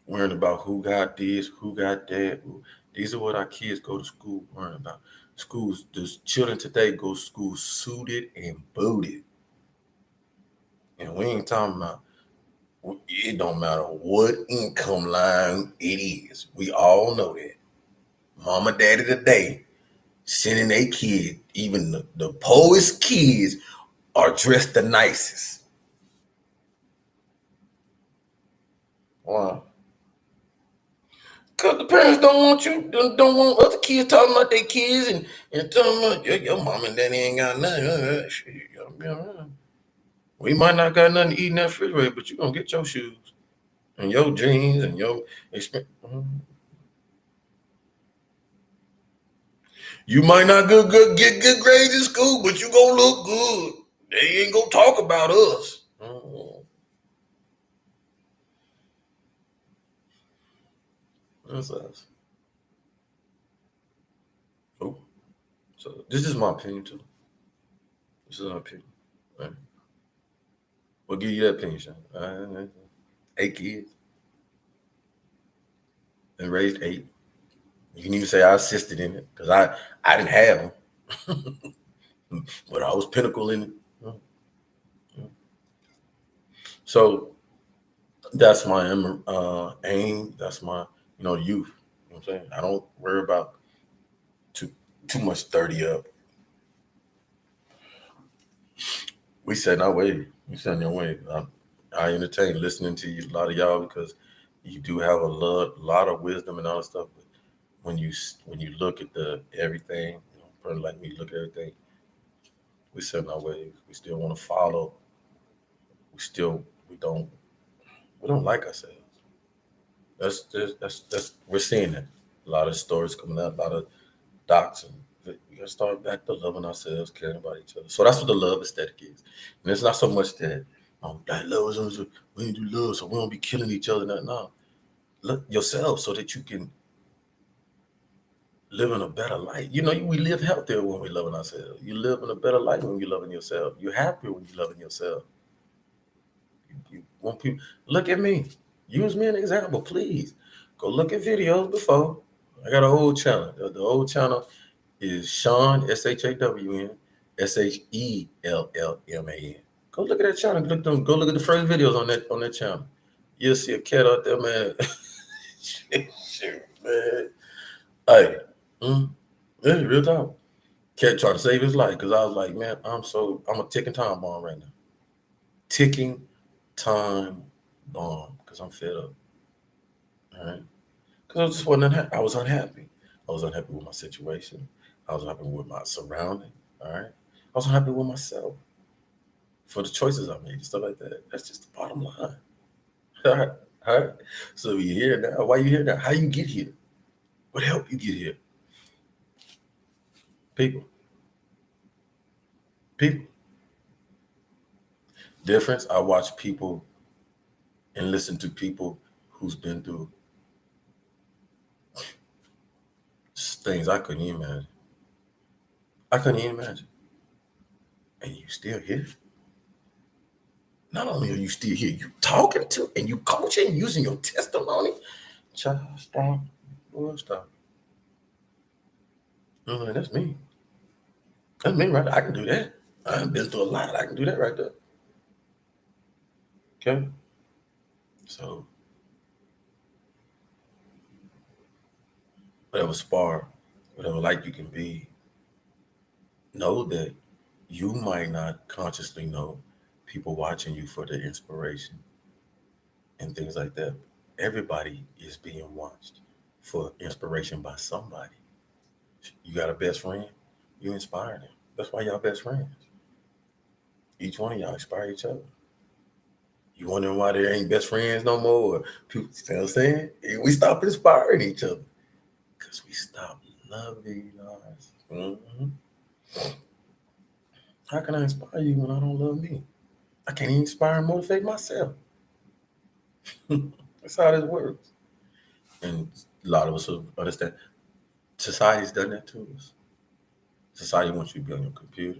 Worrying about who got this, who got that. These are what our kids go to school worrying about. Schools, the children today go to school suited and booted. And we ain't talking about, it don't matter what income line it is. We all know that. Mama, daddy today, sending their kid, even the poorest kids, are dressed the nicest. Wow. Because the parents don't want other kids talking about their kids and telling them, your mom and daddy ain't got nothing. We might not got nothing to eat in that refrigerator, but you're going to get your shoes and your jeans and your expense. You might not get good grades in school, but you going to look good. They ain't going to talk about us. That's us. Oh, so this is my opinion too. This is my opinion. Right. We'll give you that opinion, Sean. 8 kids and raised 8. You can even say I assisted in it because I didn't have them, but I was pinnacle in it. So that's my aim. That's my youth. You know what I'm saying? I don't worry about too much 30 up. We set our way. We set your way. I entertain listening to you, a lot of y'all, because You do have a lot of wisdom and all that stuff, but when you look at the everything, person like me look at everything, we set in our ways. We still want to follow. We still we don't like ourselves. That's we're seeing that. A lot of stories coming out, a lot of docs, and we gotta start back to loving ourselves, caring about each other. So that's what the love aesthetic is. And it's not so much that that love is we need to do love so we don't be killing each other. No. Look yourself so that you can live in a better life. We live healthier when we loving ourselves. You live in a better life when you're loving yourself. You're happier when you're loving yourself. You want people look at me. Use me an example, please. Go look at videos before. I got an old channel. The old channel is Sean SHAWN SHELLMAN. Go look at that channel. Go look at the first videos on that channel. You'll see a cat out there, man. Shoot, man. Hey, yeah, real talk. Cat tried to save his life because I was like, man, I'm a ticking time bomb right now. Ticking time bomb because I'm fed up. All right. Because I just wasn't unhappy. I was unhappy. I was unhappy with my situation. I was unhappy with my surrounding. All right. I was unhappy with myself for the choices I made and stuff like that. That's just the bottom line. All right. All right. So you here now. Why you here now? How you get here? What helped you get here? People. People. Difference. I watch people and listen to people who's been through things I couldn't even imagine. I couldn't even imagine. And you still here. Not only are you still here, you talking to and you coaching using your testimony. Child, stop. Boy, stop. That's me. That's me right there. I can do that. I've been through a lot. I can do that right there. Okay? So, whatever spar, whatever light you can be, know that you might not consciously know people watching you for their inspiration and things like that. Everybody is being watched for inspiration by somebody. You got a best friend, you inspire them. That's why y'all best friends. Each one of y'all inspire each other. You wondering why there ain't best friends no more? People, you know what I'm saying? We stop inspiring each other because we stop loving us. How can I inspire you when I don't love me? I can't even inspire and motivate myself. That's how this works. And a lot of us will understand. Society's done that to us. Society wants you to be on your computer.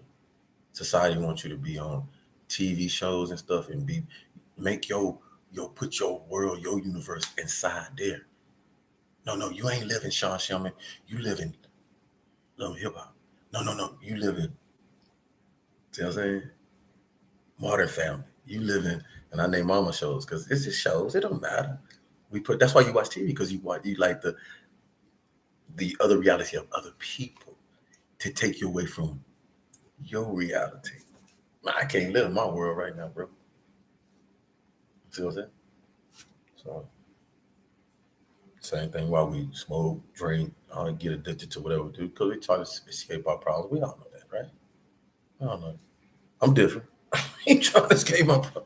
Society wants you to be on TV shows and stuff and make put your world, your universe inside there. No, you ain't living Sean Sherman. You live in love hip hop. No, you live in, see what I'm saying? Modern Family. You live in, and I name mama shows because it's just shows. It don't matter. That's why you watch TV because you like the other reality of other people to take you away from your reality. I can't live in my world right now, bro. See what I'm saying? So same thing while we smoke, drink, get addicted to whatever we do because we try to escape our problems. We all know that, right? I don't know. I'm different. I ain't trying to escape my problem.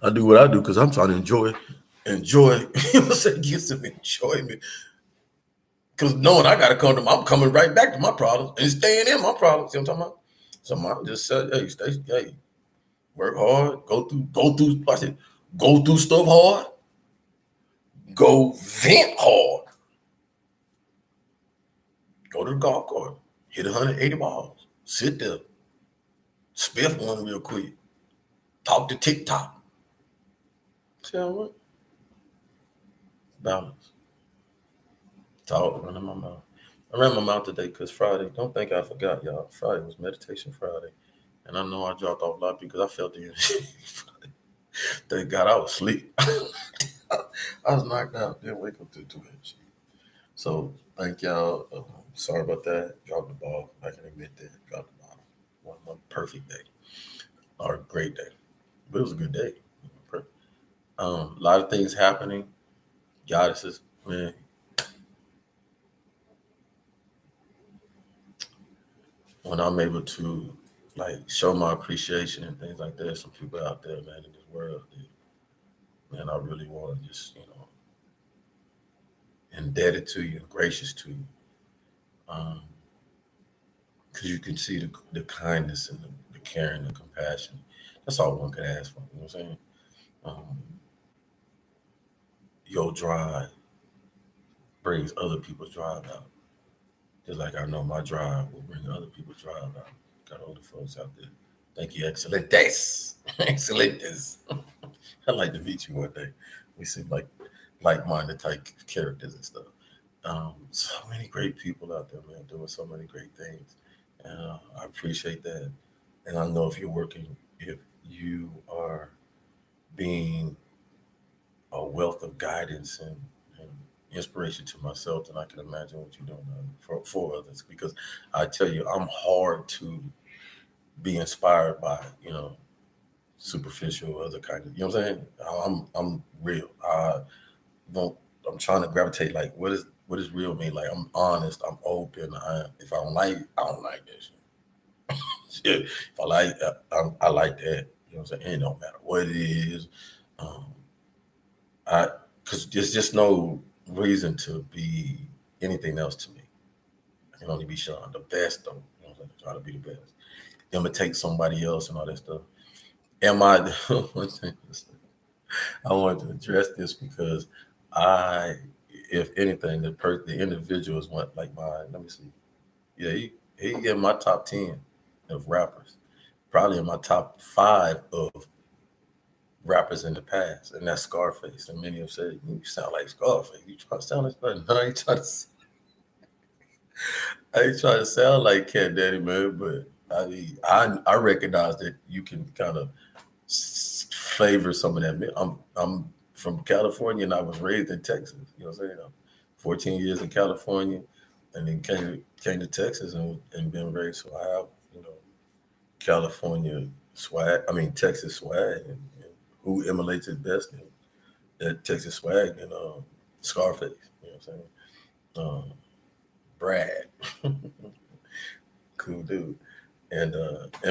I do what I do because I'm trying to enjoy. You know what I'm saying? Get some enjoyment. Because knowing I gotta I'm coming right back to my problems and staying in my problems. See what I'm talking about? So mom just said, hey, work hard, I said, go through stuff hard, go vent hard. Go to the golf course, hit 180 balls, sit there, spiff one real quick, talk to TikTok. See what? Balance. Talk, running my mouth. I ran my mouth today because Friday, don't think I forgot, y'all. Friday was Meditation Friday. And I know I dropped off a lot because I felt the energy. Thank God I was asleep. I was knocked out. Didn't wake up to too much. So thank y'all. Sorry about that. Dropped the ball. I can admit that. Dropped the ball. One perfect day or a great day, but it was a good day. A lot of things happening. goddesses, man. When I'm able to like show my appreciation and things like that, some people out there, man, in this world, man, I really want to just, indebted to you, gracious to you, because you can see the kindness and the caring, the compassion. That's all one could ask for. You know what I'm saying? Um, your drive brings other people's drive out. Just like I know my drive will bring other people's drive out. Got older folks out there. Thank you, excelentes. Excelentes. I'd like to meet you one day. We seem like-minded type characters and stuff. So many great people out there, man, doing so many great things. And I appreciate that. And I know if you are being a wealth of guidance and inspiration to myself, then I can imagine what you're doing for others. Because I tell you, I'm hard to be inspired by, superficial other kind of, you know what I'm saying? I'm real. Don't I'm trying to gravitate like what does real mean? Like I'm honest, I'm open. If I don't like, I don't like that shit. If I like, I like that. You know what I'm saying? It don't matter what it is. Um, I because there's just no reason to be anything else to me. I can only be Sean, the best though. You know what I'm saying? Try to be the best. Imitate somebody else and all that stuff. Am I? One thing I wanted to address this because I, if anything, the individual is one like mine. Let me see. Yeah, he in my top 10 of rappers. Probably in my top 5 of rappers in the past, and that's Scarface. And many have said, "You sound like Scarface. You trying to sound like Scarface?" No, I ain't trying to sound like Cat Daddy, man. But I mean, I recognize that you can kind of flavor some of that. I'm from California, and I was raised in Texas. You know what I'm saying? 14 years in California, and then came to Texas and been raised. So I have California swag. I mean Texas swag, and who emulates it best? And that Texas swag and Scarface. You know what I'm saying? Brad, cool dude, and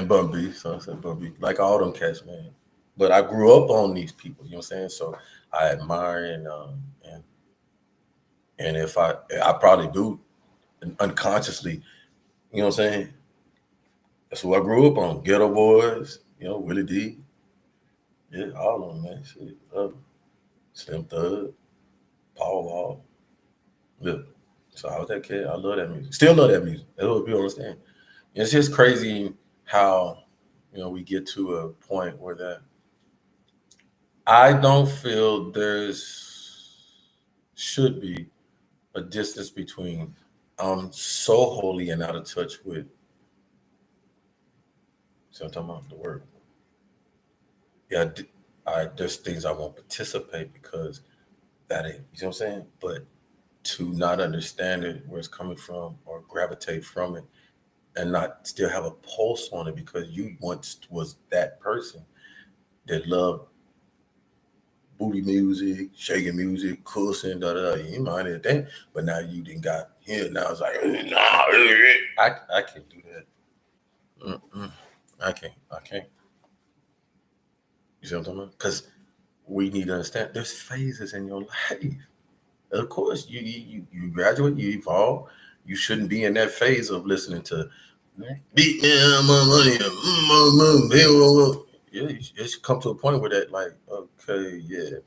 Bun B. So I said Bun B. Like all them cats, man. But I grew up on these people. You know what I'm saying? So I admire and if I probably do unconsciously. You know what I'm saying? That's who I grew up on. Ghetto Boys. Willie D. Yeah, all of them, man. Shit. Slim Thug, Paul Wall. Yeah. So I was that kid. I love that music. Still love that music. That's what people understand. It's just crazy how we get to a point where that I don't feel should be a distance between I'm so holy and out of touch with. So I'm talking about the word. Yeah, there's things I won't participate because that ain't. You know what I'm saying? But to not understand it, where it's coming from, or gravitate from it, and not still have a pulse on it because you once was that person that loved booty music, shaking music, cussing, da da da. You minded that, but now you didn't got here. Now it's like, nah, I can't do that. Mm-mm. I can't. You see what I'm talking about? Because we need to understand there's phases in your life. Of course, you graduate, you evolve. You shouldn't be in that phase of listening to beat me my money. Yeah, it should come to a point where that, like, okay, yeah.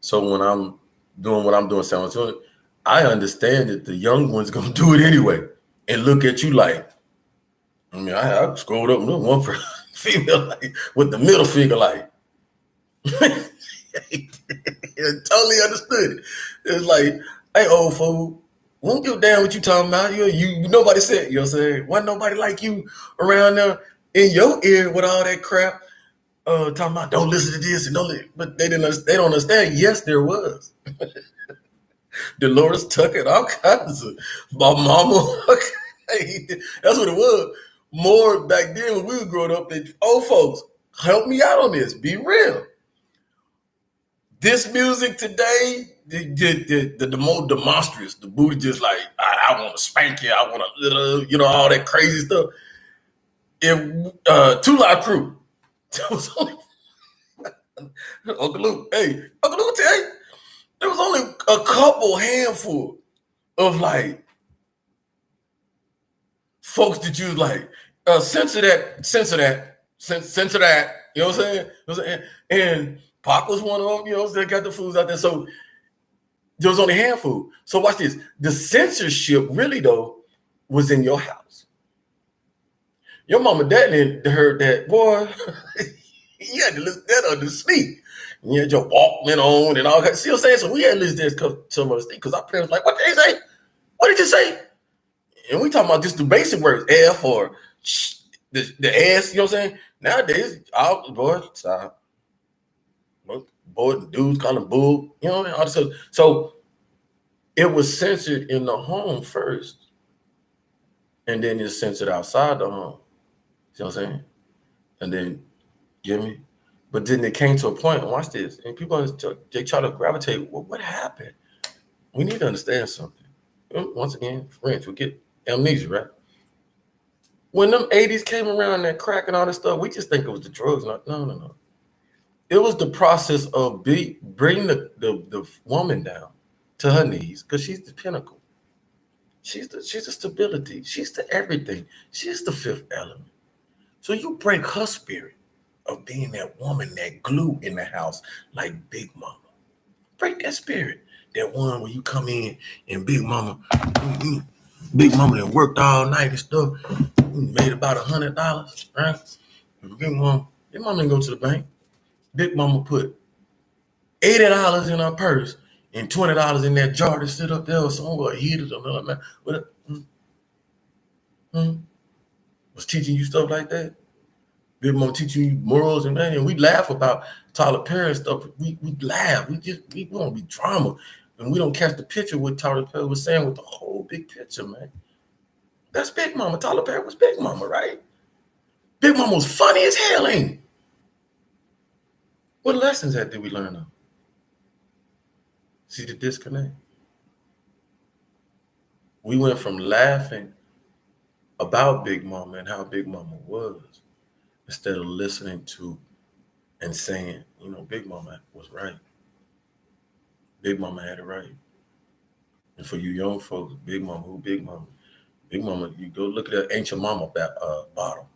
So when I'm doing what I'm doing, San Antonio, I understand that the young one's gonna do it anyway, and look at you like, I mean, I scrolled up and look one for female like with the middle finger like. Totally understood it. It's like, hey, old fool, won't give a damn what you talking about. You nobody said, you know what I'm saying? Wasn't nobody like you around there in your ear with all that crap, talking about don't listen to this and but they they don't understand. Yes, there was. Dolores Tucker, all kinds of my mama. Okay, that's what it was. More back then when we were growing up, old folks, help me out on this. Be real. This music today, the more demonstrous, the booty just like, I want to spank you, I want to, all that crazy stuff. If 2 Live Crew, Uncle Luke, Uncle Luke, tell you, there was only a couple handful of like folks that you like, censor that, censor that, censor that. You know what I'm saying? And Pac was one of them. They got the fools out there. So there was only a handful. So watch this. The censorship really though was in your house. Your mom and dad heard that, boy. You had to listen to that on the sneak. You had your Walkman on and all that. See what I'm saying? So we had to listen to this some of the sneak because our parents were like, what did they say? What did you say? And we talking about just the basic words, F or the S, you know what I'm saying? Nowadays, all boys, dudes call them boob, you know what I mean? All this stuff. So it was censored in the home first, and then it's censored outside the home. You know what I'm saying? And then, you get me? But then it came to a point, and watch this, and people, they try to gravitate, well, what happened? We need to understand something. Once again, friends, we get amnesia, right? When them 80s came around, that crack and all this stuff, we just think it was the drugs. No. It was the process of bringing the woman down to her knees because she's the pinnacle. She's the stability. She's the everything. She's the fifth element. So you break her spirit of being that woman, that glue in the house, like Big Mama. Break that spirit. That one where you come in and Big Mama that worked all night and stuff, made about $100, right? Big Mama didn't go to the bank. Big Mama put $80 in her purse and $20 in that jar to sit up there with somewhere heated or something like that. Was teaching you stuff like that. Big Mama teaching you morals and we laugh about Tyler Perry stuff. We laugh. We want to be drama. And we don't catch the picture what Tyler Perry was saying with the whole big picture, man. That's Big Mama. Tyler Perry was Big Mama, right? Big Mama was funny as hell, ain't it? What lessons did we learn of? See the disconnect? We went from laughing about Big Mama and how Big Mama was instead of listening to and saying, Big Mama was right. Big Mama had it right. And for you young folks, Big Mama, who Big Mama? Big Mama, you go look at that Ancient Mama bottle.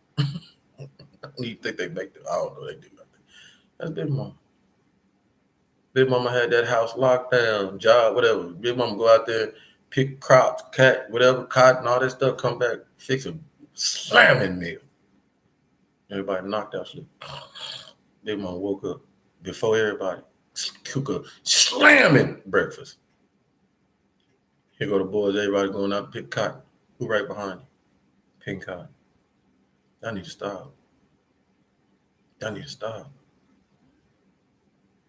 You think they make it? I don't know. They do nothing. That's Big Mama. Big Mama had that house locked down, job, whatever. Big Mama go out there, pick crops, whatever, cotton, all that stuff, come back, fix a slamming meal. Everybody knocked out sleep. Big Mama woke up before everybody, cook a slamming breakfast. Here go the boys, everybody going out to pick cotton. Who right behind you? Pink cotton. I need to stop.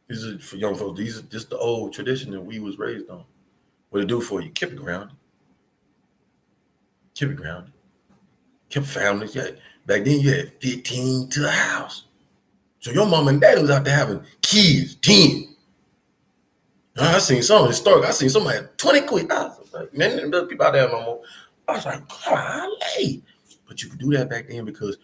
These are for young folks. These are just the old tradition that we was raised on. What it do for you? Keep it grounded. Keep families. Yeah. Back then you had 15 to the house. So your mom and dad was out there having kids, 10. I seen some historic. I seen somebody had 20 quick. I was like, man, there's people out there no more. I was like, golly. But you could do that back then because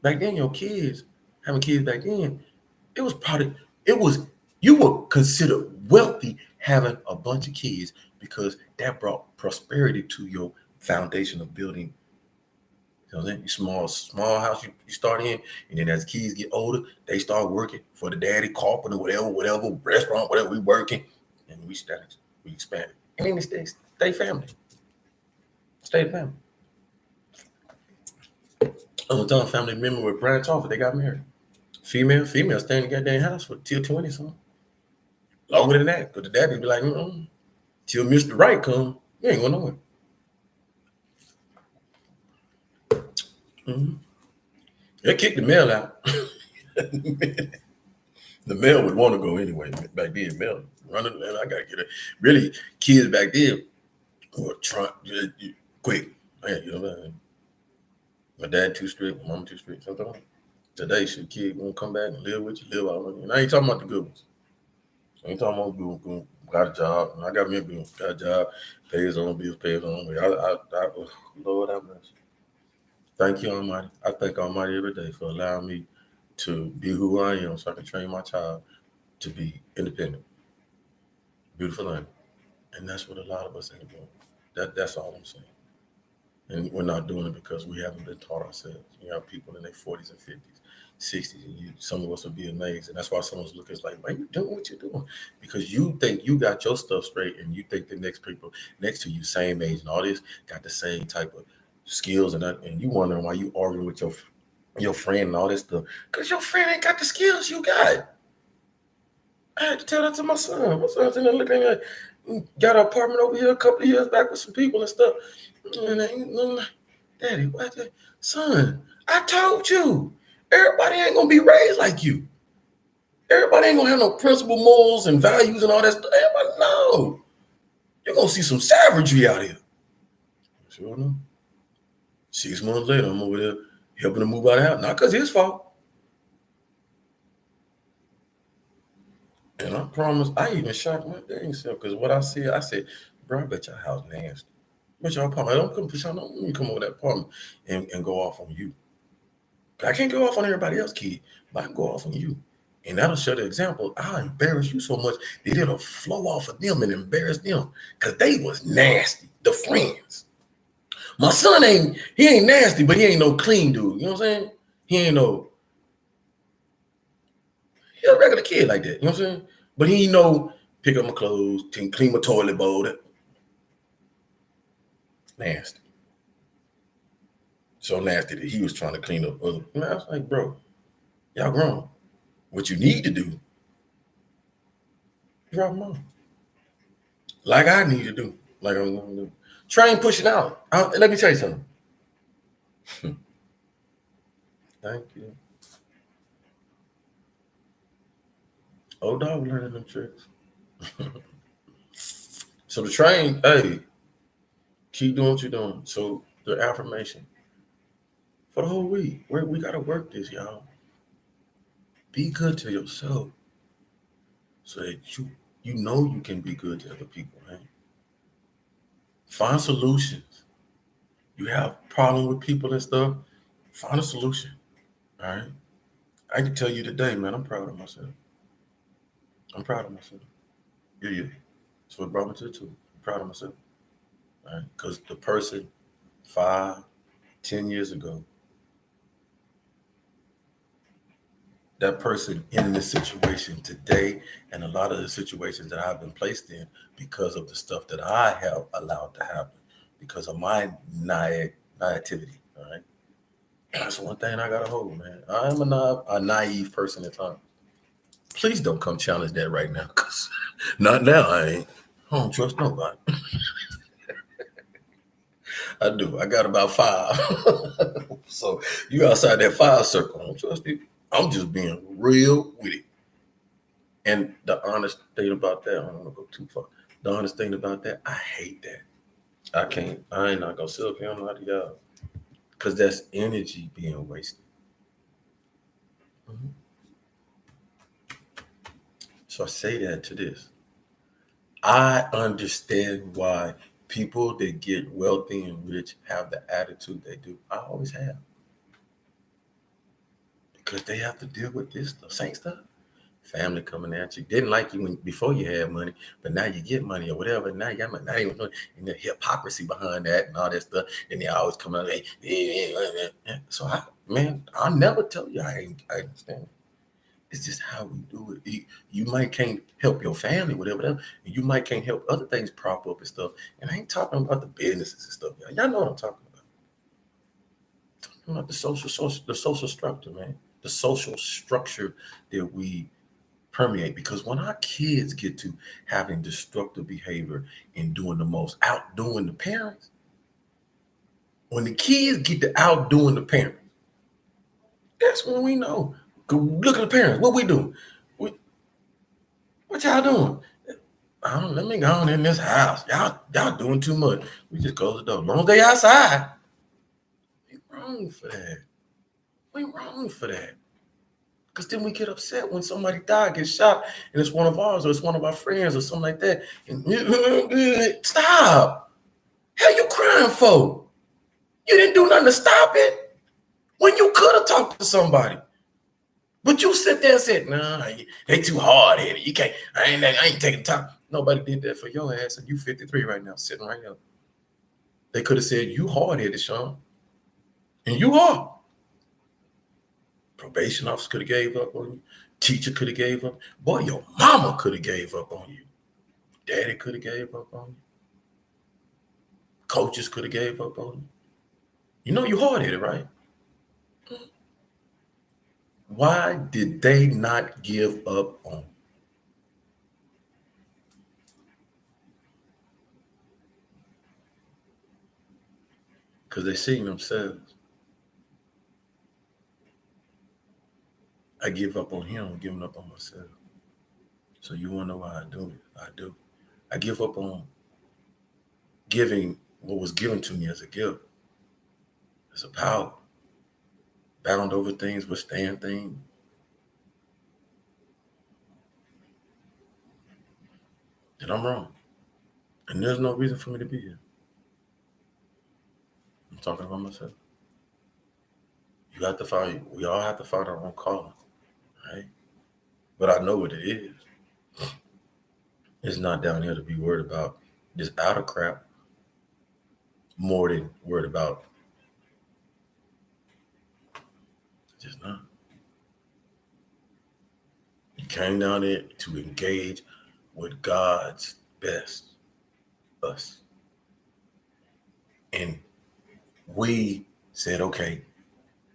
back then your kids, having kids back then, you were considered wealthy having a bunch of kids because that brought prosperity to your foundation of building. You know what I'm saying? Small house you start in, and then as kids get older, they start working for the daddy, carpenter, whatever, restaurant, whatever, we working, and we expand. And then they stay family. Stay family. Another family member with branch off, they got married. Female staying in the goddamn house for till 20 something. Longer than that, because the daddy be like, till Mr. Right come, you ain't going nowhere. They kicked the male out. The male would want to go anyway. Back then, male running, and I gotta get it. Really, kids back then were trying quick. Man, My dad too strict, my mom too strict. Sometimes today, should kid won't come back and live with you, live out with you. And I ain't talking about the good ones. I ain't talking about good, got a job. And I got me a good one, got a job, pay his own bills, pay his own way. Lord have mercy. Thank you, Almighty. I thank Almighty every day for allowing me to be who I am so I can train my child to be independent. Beautiful thing. And that's what a lot of us ain't doing. That's all I'm saying. And we're not doing it because we haven't been taught ourselves. You have people in their 40s and 50s, 60s, and some of us will be amazed. And that's why someone's looking like, why are you doing what you're doing? Because you think you got your stuff straight, and you think the next people next to you, same age and all this, got the same type of skills, and you wondering why you arguing with your friend and all this stuff. Because your friend ain't got the skills you got. I had to tell that to my son. My son's in there looking at got an apartment over here a couple of years back with some people and stuff. And Daddy, what the son? I told you, everybody ain't gonna be raised like you. Everybody ain't gonna have no principle, morals, and values and all that stuff. Everybody, no. You're gonna see some savagery out here. Sure enough. 6 months later, I'm over there helping him move out of the house. Not because his fault. And I promise, I even shocked my dang self because what I said, bro, I bet your house nasty. Bet your apartment, don't come push on, don't let me come over that apartment and go off on you. I can't go off on everybody else, kid, but I can go off on you. And that'll show the example. I embarrass you so much that it'll flow off of them and embarrass them because they was nasty, the friends. My son he ain't nasty, but he ain't no clean dude. You know what I'm saying? He a regular kid like that. You know what I'm saying? But he know pick up my clothes, clean my toilet bowl. Nasty. So nasty that he was trying to clean up other. I was like, bro, y'all grown. What you need to do, drop them off. Like I need to do. Like I'm going to do. Train pushing out. Let me tell you something. Thank you. Old dog learning them tricks. So the train, hey, keep doing what you're doing. So the affirmation for the whole week, we got to work this, y'all. Be good to yourself so that you know you can be good to other people, man. Find solutions. You have a problem with people and stuff, find a solution. All right. I can tell you today, man, I'm proud of myself. I'm proud of myself. Yeah. So it brought me to the two. I'm proud of myself. All right. Because the person 5, 10 years ago, that person in this situation today, and a lot of the situations that I've been placed in because of the stuff that I have allowed to happen, because of my naivety. All right. That's one thing I gotta hold, man. I'm a naive person at times. Please don't come challenge that right now, cause not now. I don't trust nobody. I do. I got about 5. So you outside that 5 circle. I don't trust people. I'm just being real with it. And the honest thing about that, I don't want to go too far. The honest thing about that, I hate that. I can't. I ain't not gonna sit up here and lie to y'all, cause that's energy being wasted. Mm-hmm. So I say that to this. I understand why people that get wealthy and rich have the attitude they do. I always have. Because they have to deal with this stuff, same stuff. Family coming at you. Didn't like you before you had money, but now you get money or whatever. Now you got money. Now you know, and the hypocrisy behind that and all that stuff. And they always come out, so I'll never tell you I understand. It's just how we do it. You might can't help your family, whatever, and you might can't help other things prop up and stuff. And I ain't talking about the businesses and stuff. Y'all know what I'm talking about. I'm talking about the social structure, man. The social structure that we permeate. Because when our kids get to having destructive behavior and doing the most, outdoing the parents, when the kids get to outdoing the parents, that's when we know. Look at the parents. What we do? What y'all doing? Let me go on in this house. Y'all doing too much. We just close the door. As long as they outside. wrong for that. We ain't wrong for that. Because then we get upset when somebody died, gets shot, and it's one of ours or it's one of our friends or something like that. And stop. Hell you crying for? You didn't do nothing to stop it when you could have talked to somebody. But you sit there and said, nah, they too hard-headed. You can't, I ain't taking time. Nobody did that for your ass, and you 53 right now, sitting right here. They could have said, you hard-headed, Sean. And you are. Probation officer could have gave up on you. Teacher could have gave up. Boy, your mama could have gave up on you. Daddy could have gave up on you. Coaches could have gave up on you. You know you hard-headed, right? Why did they not give up on you? Because they seen themselves. I give up on him, giving up on myself. So you want to know why I do it? I do. I give up on giving what was given to me as a gift, as a power. Bound over things, withstand things. And I'm wrong. And there's no reason for me to be here. I'm talking about myself. You have to find, we all have to find our own calling, right? But I know what it is. It's not down here to be worried about this outer crap more than worried about just not. You came down there to engage with God's best, us. And we said, okay,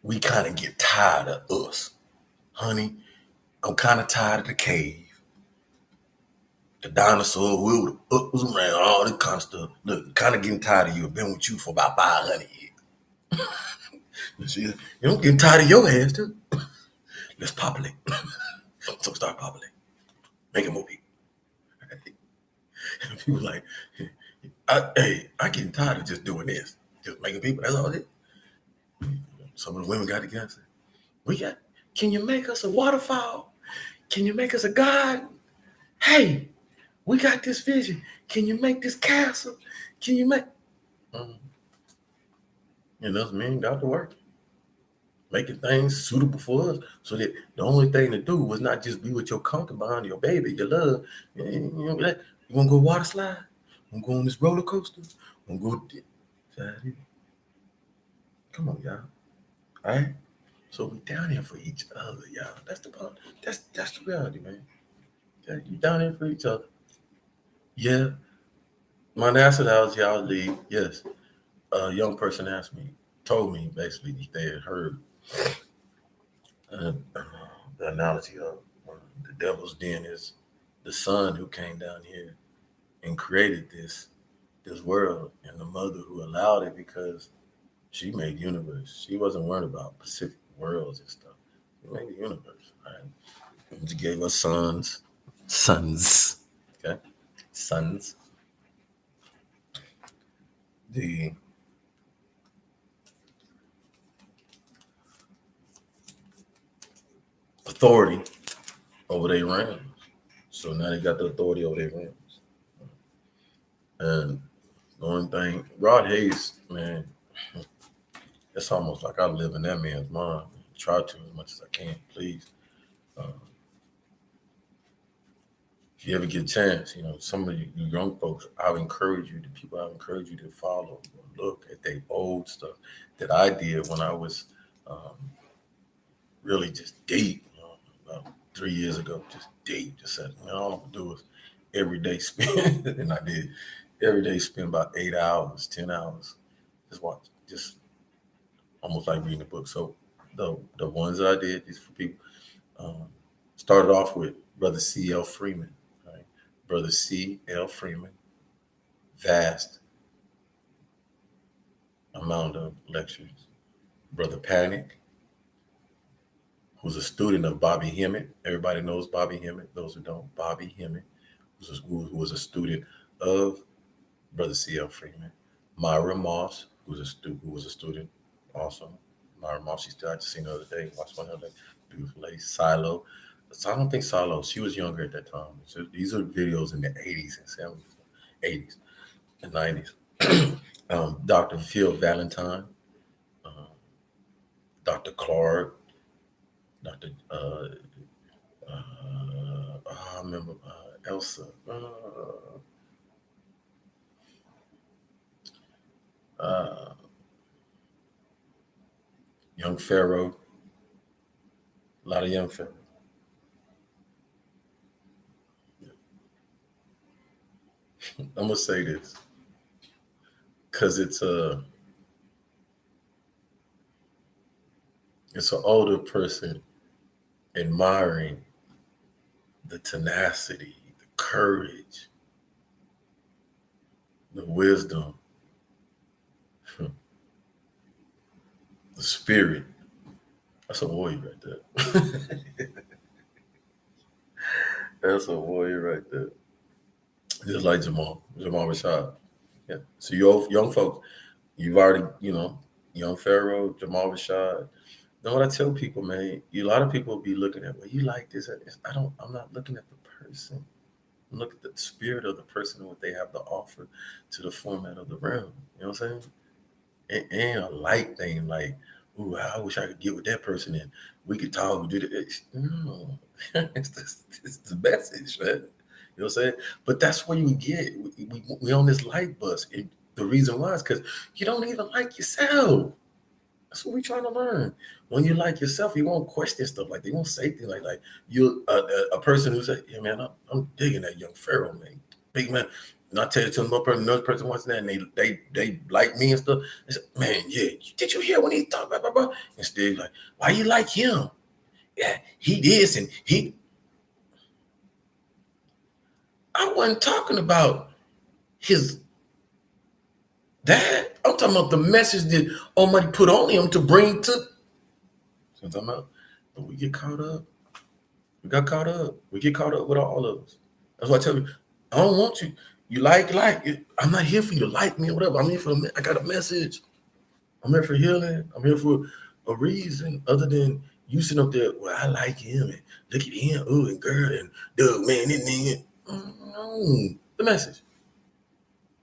we kind of get tired of us. Honey, I'm kind of tired of the cave. The dinosaur, whoever the fuck was around, all this kind of stuff. Look, kind of getting tired of you. I've been with you for about 500 years. You know, getting tired of your ass, too. Let's populate. So start populating. Making more people. And people like, I getting tired of just doing this. Just making people. That's all it is. Some of the women got together and said, can you make us a waterfall? Can you make us a garden? Hey, we got this vision. Can you make this castle? Can you make? And us men got to work, making things suitable for us, so that the only thing to do was not just be with your concubine, your baby, your love. You want to go water slide? You want to go on this roller coaster? You want to go? Come on, y'all. All right. So we down here for each other, y'all. That's the part. That's the reality, man. You down here for each other. Yeah. My nationality, I'll leave. Yes. A young person told me basically they had heard the analogy of the devil's den is the son who came down here and created this world, and the mother who allowed it because she made the universe. She wasn't worried about Pacific worlds and stuff. She made the universe, right? And she gave us sons. Okay, sons. The authority over their realms. So now they got the authority over their realms. And the only thing, Rod Hayes, man, it's almost like I live in that man's mind. Try to as much as I can, please. If you ever get a chance, some of you young folks, I've encouraged you, the people I've encouraged you to follow, look at the old stuff that I did when I was really just deep, about 3 years ago, just deep. Just said, all I'm gonna do is every day spend, and I did every day spend about 8 hours, 10 hours, just almost like reading a book. So the ones that I did, these for people, started off with Brother C.L. Freeman, right? Brother C.L. Freeman, vast amount of lectures. Brother Panic, who's a student of Bobby Hemmett. Everybody knows Bobby Hemmett. Those who don't, Bobby Hemmett, who was a student of Brother C.L. Freeman. Myra Moss, who was a student Awesome. My mom, she still, I just seen the other day, watched one other beautiful lady, Silo. So I don't think Silo, she was younger at that time. So these are videos in the 80s and 70s, 80s and 90s. Dr. Phil Valentine, um, Dr. Clark, Dr. I remember Elsa, uh, Young Pharaoh, a lot of Young Pharaoh. I'm gonna say this because it's an older person admiring the tenacity, the courage, the wisdom, the spirit. That's a warrior right there. That's a warrior right there. Just like Jamal Rashad. Yeah. So you young folks, you've already, young Pharaoh, Jamal Rashad. Know what I tell people, man? A lot of people be looking at, well, you like this. I'm not looking at the person. I'm looking at the spirit of the person and what they have to offer to the format of the realm. You know what I'm saying? And a light thing like, ooh, I wish I could get with that person and we could talk and do this. No, it's the message, man. You know what I'm saying? But that's what you get. We on this light bus. The reason why is because you don't even like yourself. That's what we trying to learn. When you like yourself, you won't question stuff like that. You won't say things like you a person who say, "Yeah, man, I'm digging that young Pharaoh, man, big man." And I tell you to another person once that, and they like me and stuff. They say, "Man, yeah, did you hear when he talked blah blah blah?" Instead, like, "Why you like him? Yeah, he this and he." I wasn't talking about his dad. I'm talking about the message that Almighty put on him to bring to. So I'm talking about, but we get caught up. We got caught up. We get caught up with all of us. That's why I tell you, I don't want you. You like. I'm not here for you to like me or whatever. I'm here for. I got a message. I'm here for healing. I'm here for a reason other than you sitting up there. Well, I like him and look at him. Oh, and girl and dude, man, and then no, the message.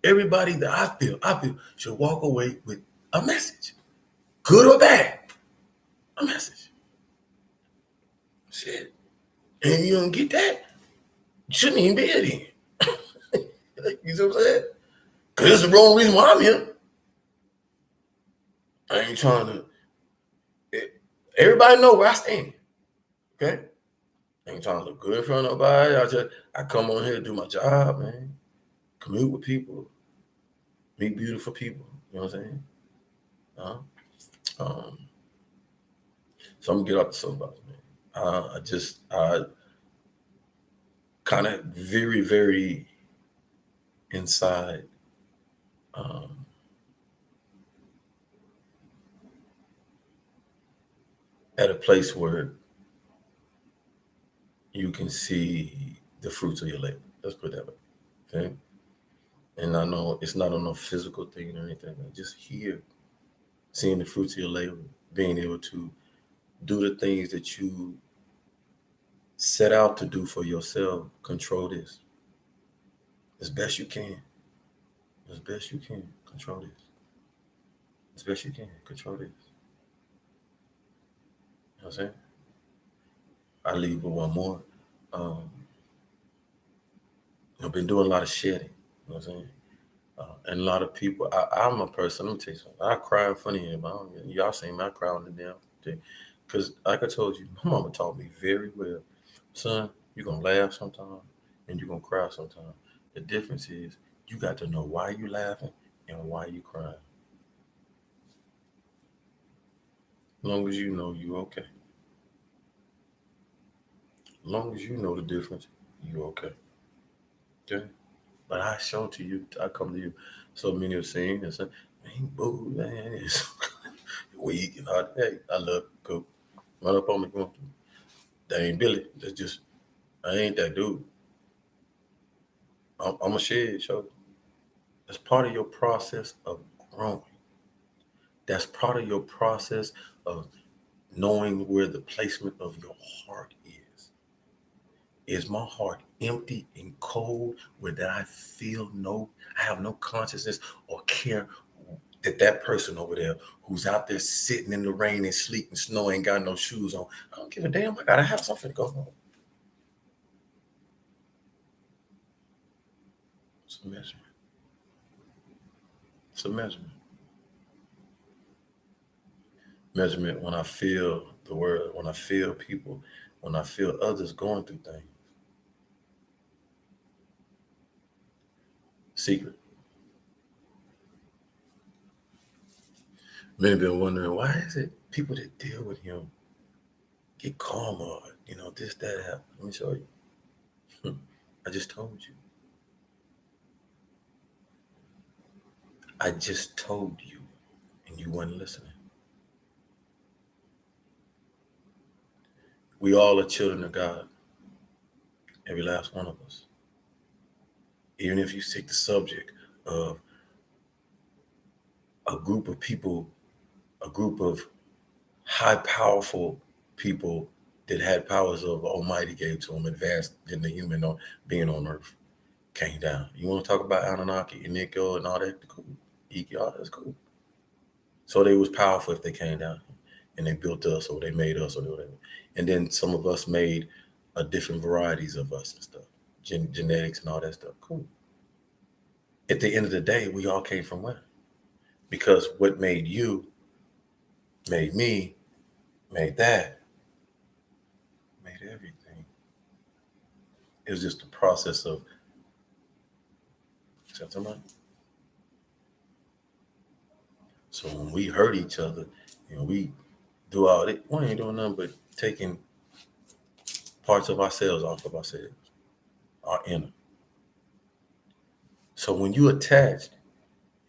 Everybody that I feel should walk away with a message, good or bad, a message. Shit, and you don't get that, you shouldn't even be here then. You see what I'm saying? Because it's the wrong reason why I'm here. I ain't trying to. Everybody know where I stand. Okay? I ain't trying to look good in front of nobody. I come on here to do my job, man. Commute with people, meet beautiful people. You know what I'm saying? Uh, um, so I'm gonna get off the soapbox, man. I kind of very, very inside. Um, at a place where you can see the fruits of your labor. Let's put it that way. Okay. And I know it's not on no physical thing or anything. Just here, seeing the fruits of your labor, being able to do the things that you set out to do for yourself. Control this as best you can. As best you can. Control this. As best you can. Control this. You know what I'm saying? I leave with one more. Um, I've been doing a lot of shedding. You know what I'm saying? And a lot of people, I'm a person, let me tell you something. I cry in front of you. Y'all seen me, I cry on the damn thing. Because, like I told you, my mama taught me very well. Son, you're going to laugh sometimes and you're going to cry sometimes. The difference is you got to know why you laughing and why you crying. As long as you know you okay. As long as you know the difference, you okay. Okay? But I show to you, I come to you. So many have seen and said, man, boo, man, it's weak and hard. Hey, I love you, cool. Run up on me, come on. That ain't Billy. That's just, I ain't that dude. I'm a shed, show. That's part of your process of growing. That's part of your process of knowing where the placement of your heart is. Is my heart empty and cold where that I have no consciousness or care that that person over there who's out there sitting in the rain and sleet and snow ain't got no shoes on. I don't give a damn. I gotta have something to go home. It's a measurement. It's a measurement. Measurement when I feel the word, when I feel people, when I feel others going through things. Secret. Many been wondering why is it people that deal with him get calmer, this, that happen. Let me show you. I just told you. I just told you, and you weren't listening. We all are children of God, every last one of us. Even if you take the subject of a group of people, a group of high, powerful people that had powers of Almighty gave to them, advanced than the human being on earth, came down. You want to talk about Anunnaki and Nico and all that? Cool. All that's cool. So they was powerful if they came down and they built us or they made us or whatever. And then some of us made different varieties of us and stuff, genetics and all that stuff. Cool. At the end of the day, we all came from where? Because what made you, made me, made that, made everything. It was just a process of something. So when we hurt each other and we do all that, we ain't doing nothing but taking parts of ourselves off of ourselves, our inner. So when you attached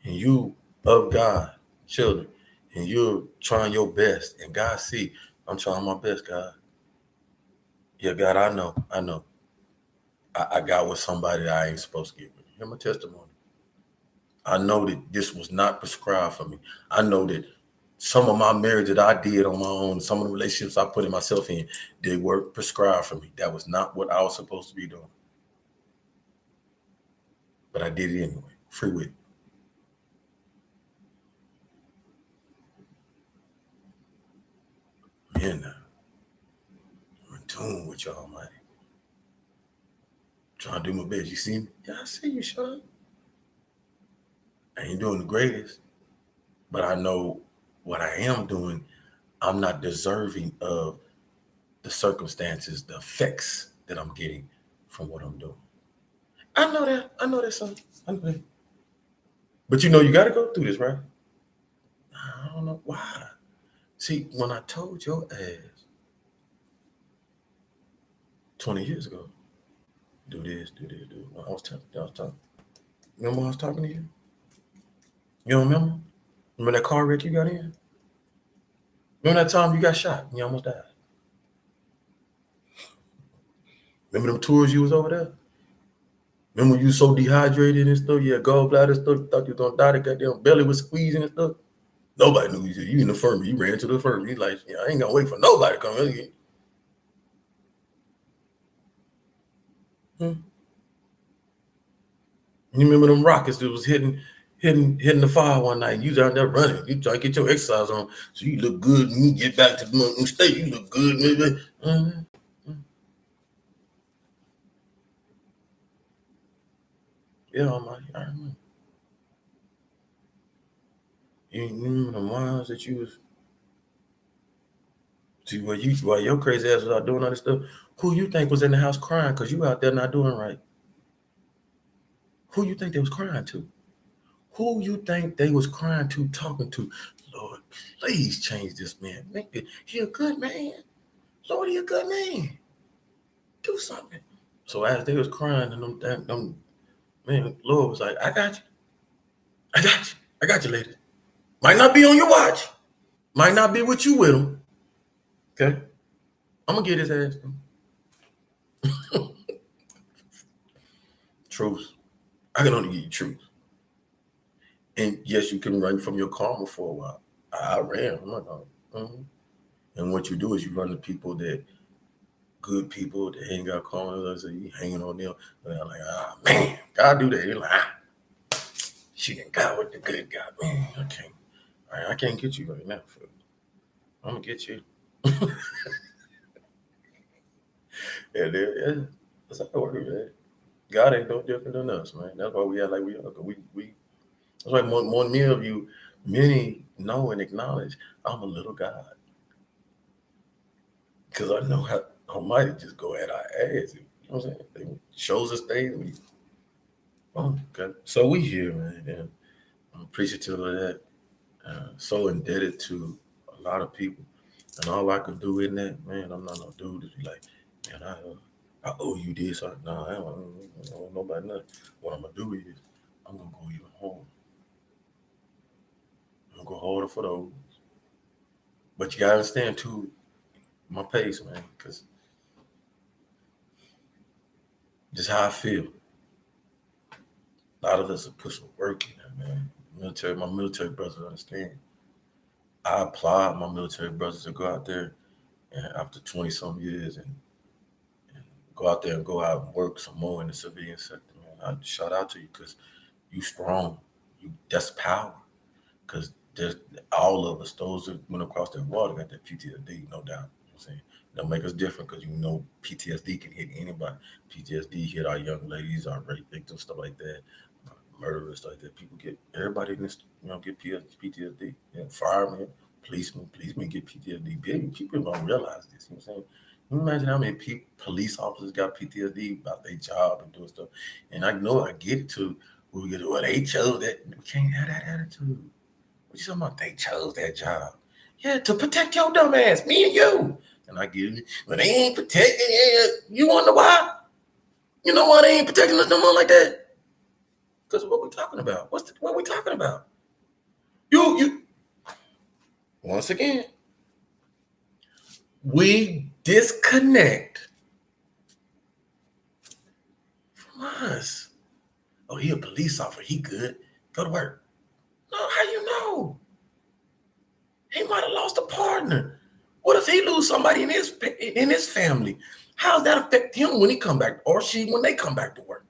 and you of God, children, and you're trying your best, and God see, I'm trying my best, God. Yeah, God, I know. I got with somebody that I ain't supposed to get with. Hear my testimony. I know that this was not prescribed for me. I know that some of my marriage that I did on my own, some of the relationships I put in myself in, they weren't prescribed for me. That was not what I was supposed to be doing. But I did it anyway. Free will. I'm here now. I'm in tune with you, Almighty. Trying to do my best. You see me? Yeah, I see you, Sean. I ain't doing the greatest, but I know what I am doing. I'm not deserving of the circumstances, the effects that I'm getting from what I'm doing. I know that. I know that, son. I know that. But you got to go through this, right? I don't know why. See, when I told your ass 20 years ago, do this, do this, do it. I was talking. Remember when I was talking to you? You don't remember? Remember that car wreck you got in? Remember that time you got shot and you almost died? Remember them tours you was over there? Remember when you was so dehydrated and stuff? You had gallbladder stuff. You thought you was going to die. The goddamn belly was squeezing and stuff. Nobody knew you in the infirmary. You ran to the infirmary. You like, I ain't going to wait for nobody to come in. Hmm. You remember them rockets that was hitting the fire one night. You was out there running. You try to get your exercise on so you look good and you get back to the state. You look good. Maybe. Yeah, I remember. You remember the miles that you was see while your crazy ass was out doing all this stuff. Who you think was in the house crying because you out there not doing right? Who you think they was crying to? Who you think they was crying to, talking to? Lord, please change this man. He a good man. Lord, he a good man. Do something. So as they was crying, and them man, Lord was like, I got you. I got you. I got you, lady. Might not be on your watch. Might not be with you with him. Okay? I'm going to get his ass. Truth. I can only give you truth. And yes, you can run from your karma for a while. I ran. I'm like, oh, and what you do is you run to people that good people that ain't got corners. So you hanging on them. And I'm like, ah, man, God do that. You're like, she didn't got with the good guy. Man, I can't get you right now. I'm gonna get you. Yeah, that's how it works, man. God ain't no different than us, man. That's why we are like we are. We that's why more many of you, many know and acknowledge I'm a little God. Because I know how Almighty just go at our ass. You know what I'm saying? They shows us things. Oh, okay. So we here, man, and I'm appreciative of that. So indebted to a lot of people, and all I could do in that, man, I'm not no dude to be like, man, I owe you this. No, I don't owe nobody nothing. What I'm gonna do is I'm gonna go even harder. I'm gonna go harder for those. But you gotta understand too, my pace, man, because just how I feel. A lot of us have put some work in there, man. My military brothers understand. I applaud my military brothers to go out there and after 20 some years and go out there and go out and work some more in the civilian sector, man. I shout out to you because you strong. That's power. Because there's all of us, those that went across that water got that PTSD, no doubt. You know what I'm saying? That'll make us different because PTSD can hit anybody. PTSD hit our young ladies, our rape victims, stuff like that, murderers like that. Everybody in this, get PTSD. Firemen, policemen get PTSD. People don't realize this. You know what I'm saying? Can you imagine how many police officers got PTSD about their job and doing stuff? And I know I get it too. We get it. Well, they chose that. We can't have that attitude. What you talking about? They chose that job. Yeah, to protect your dumb ass, me and you. And I get it. But they ain't protecting you. You wonder why? You know why they ain't protecting us no more like that? Because of what we talking about. What we talking about? You. Once again, we disconnect from us. Oh, he a police officer. He good. Go to work. No, how you know? He might have lost a partner. What if he lose somebody in his family? How does that affect him when he come back, or she when they come back to work?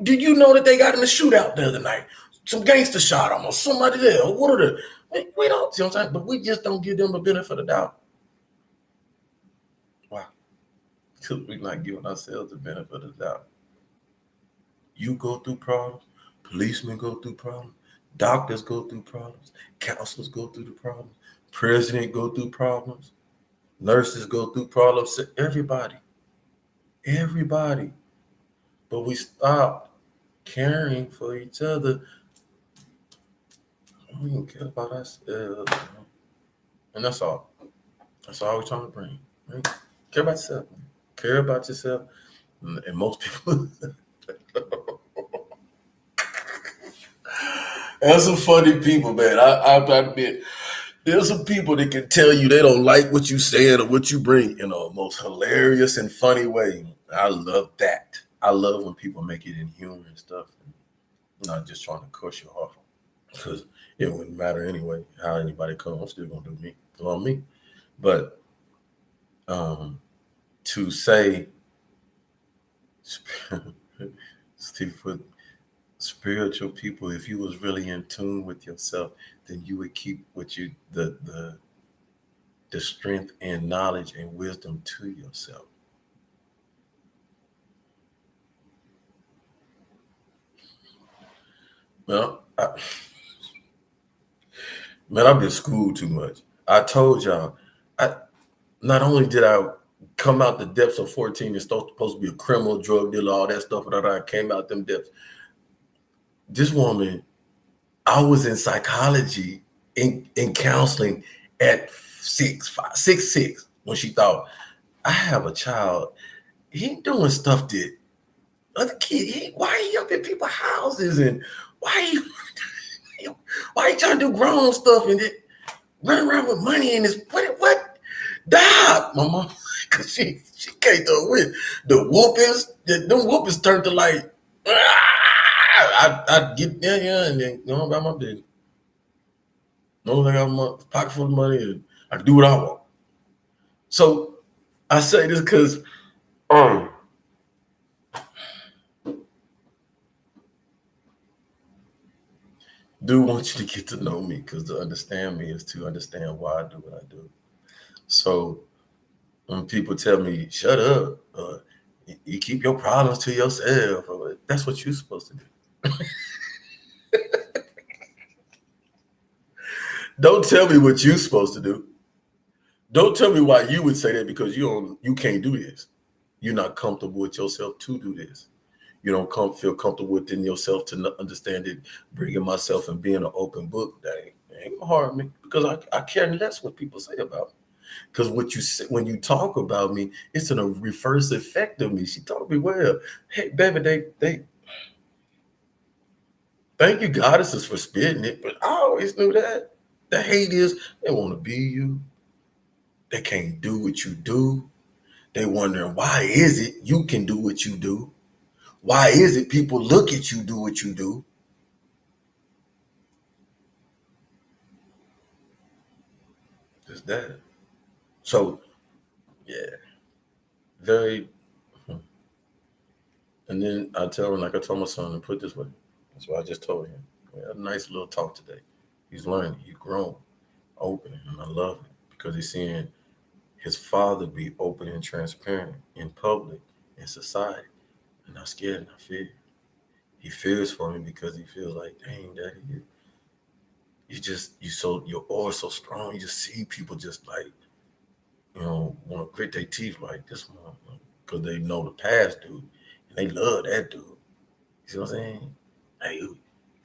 Do you know that they got in a shootout the other night? Some gangster shot him or somebody there. What are the we don't see what I'm saying, but we just don't give them a benefit of the doubt. Why? Because we're not giving ourselves the benefit of the doubt. You go through problems, policemen go through problems, doctors go through problems, counselors go through the problems, president go through problems, nurses go through problems, everybody. But we stopped caring for each other. We don't care about ourselves. And that's all. That's all we're trying to bring. Right? Care about yourself. Care about yourself. And most people there's some funny people, man. I admit, there's some people that can tell you they don't like what you said or what you bring in a most hilarious and funny way. I love that. I love when people make it in humor and stuff. And not just trying to cuss you off. Because it wouldn't matter anyway how anybody come. I'm still gonna do me. On me. But to say for spiritual people, if you was really in tune with yourself, then you would keep what you the strength and knowledge and wisdom to yourself. Well, I've been schooled too much. I told y'all, not only did I come out the depths of 14 and supposed to be a criminal, drug dealer, all that stuff, but I came out them depths. This woman, I was in psychology, in counseling at 6'6", when she thought, I have a child. He ain't doing stuff that other kid. Why he up in people's houses and why he trying to do grown stuff and run around with money in his what? Dog, my mom, cause she can't do it. The whoopings, them whoopings turned to like, I get there, and then go about my business. No, I got my pocket full of money, and I can do what I want. So I say this because do want you to get to know me, because to understand me is to understand why I do what I do. So when people tell me, shut up, you keep your problems to yourself, that's what you're supposed to do. Don't tell me what you're supposed to do. Don't tell me why you would say that, because you can't do this. You're not comfortable with yourself to do this. You don't feel comfortable within yourself to understand it. Bringing myself and being an open book, that ain't gonna harm me, because I care less what people say about me. Because what you say, when you talk about me, it's in a reverse effect of me. She taught me well. Hey, baby, they thank you, goddesses, for spitting it, but I always knew that. The hate is they want to be you. They can't do what you do. They wondering, why is it you can do what you do? Why is it people look at you do what you do? Just that. So, yeah, very. And then I tell him, like I told my son, and put it this way. That's what I just told him. We had a nice little talk today. He's learning. He's grown, open, and I love it, because he's seeing his father be open and transparent in public, in society, and not scared and not fear. He fears for me because he feels like, dang, daddy, your aura is so strong. You just see people just like, want to grit their teeth like this one, because they know the past dude, and they love that dude. You see what I'm saying? Hey,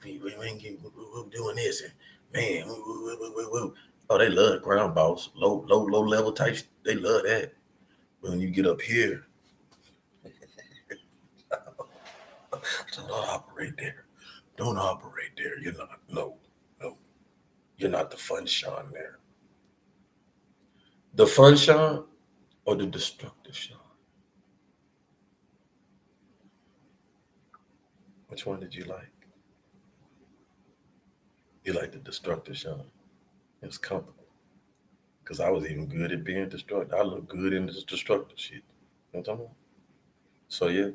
we ain't doing this, and man, oh, they love ground boss, low level type. They love that. But when you get up here, don't operate there. Don't operate there. You're not. No. You're not the fun Sean there. The fun Sean or the destructive Sean? Which one did you like? You like the destructive Sean. It was comfortable. Because I was even good at being destructive. I look good in this destructive shit. You know what I'm talking about? So yeah.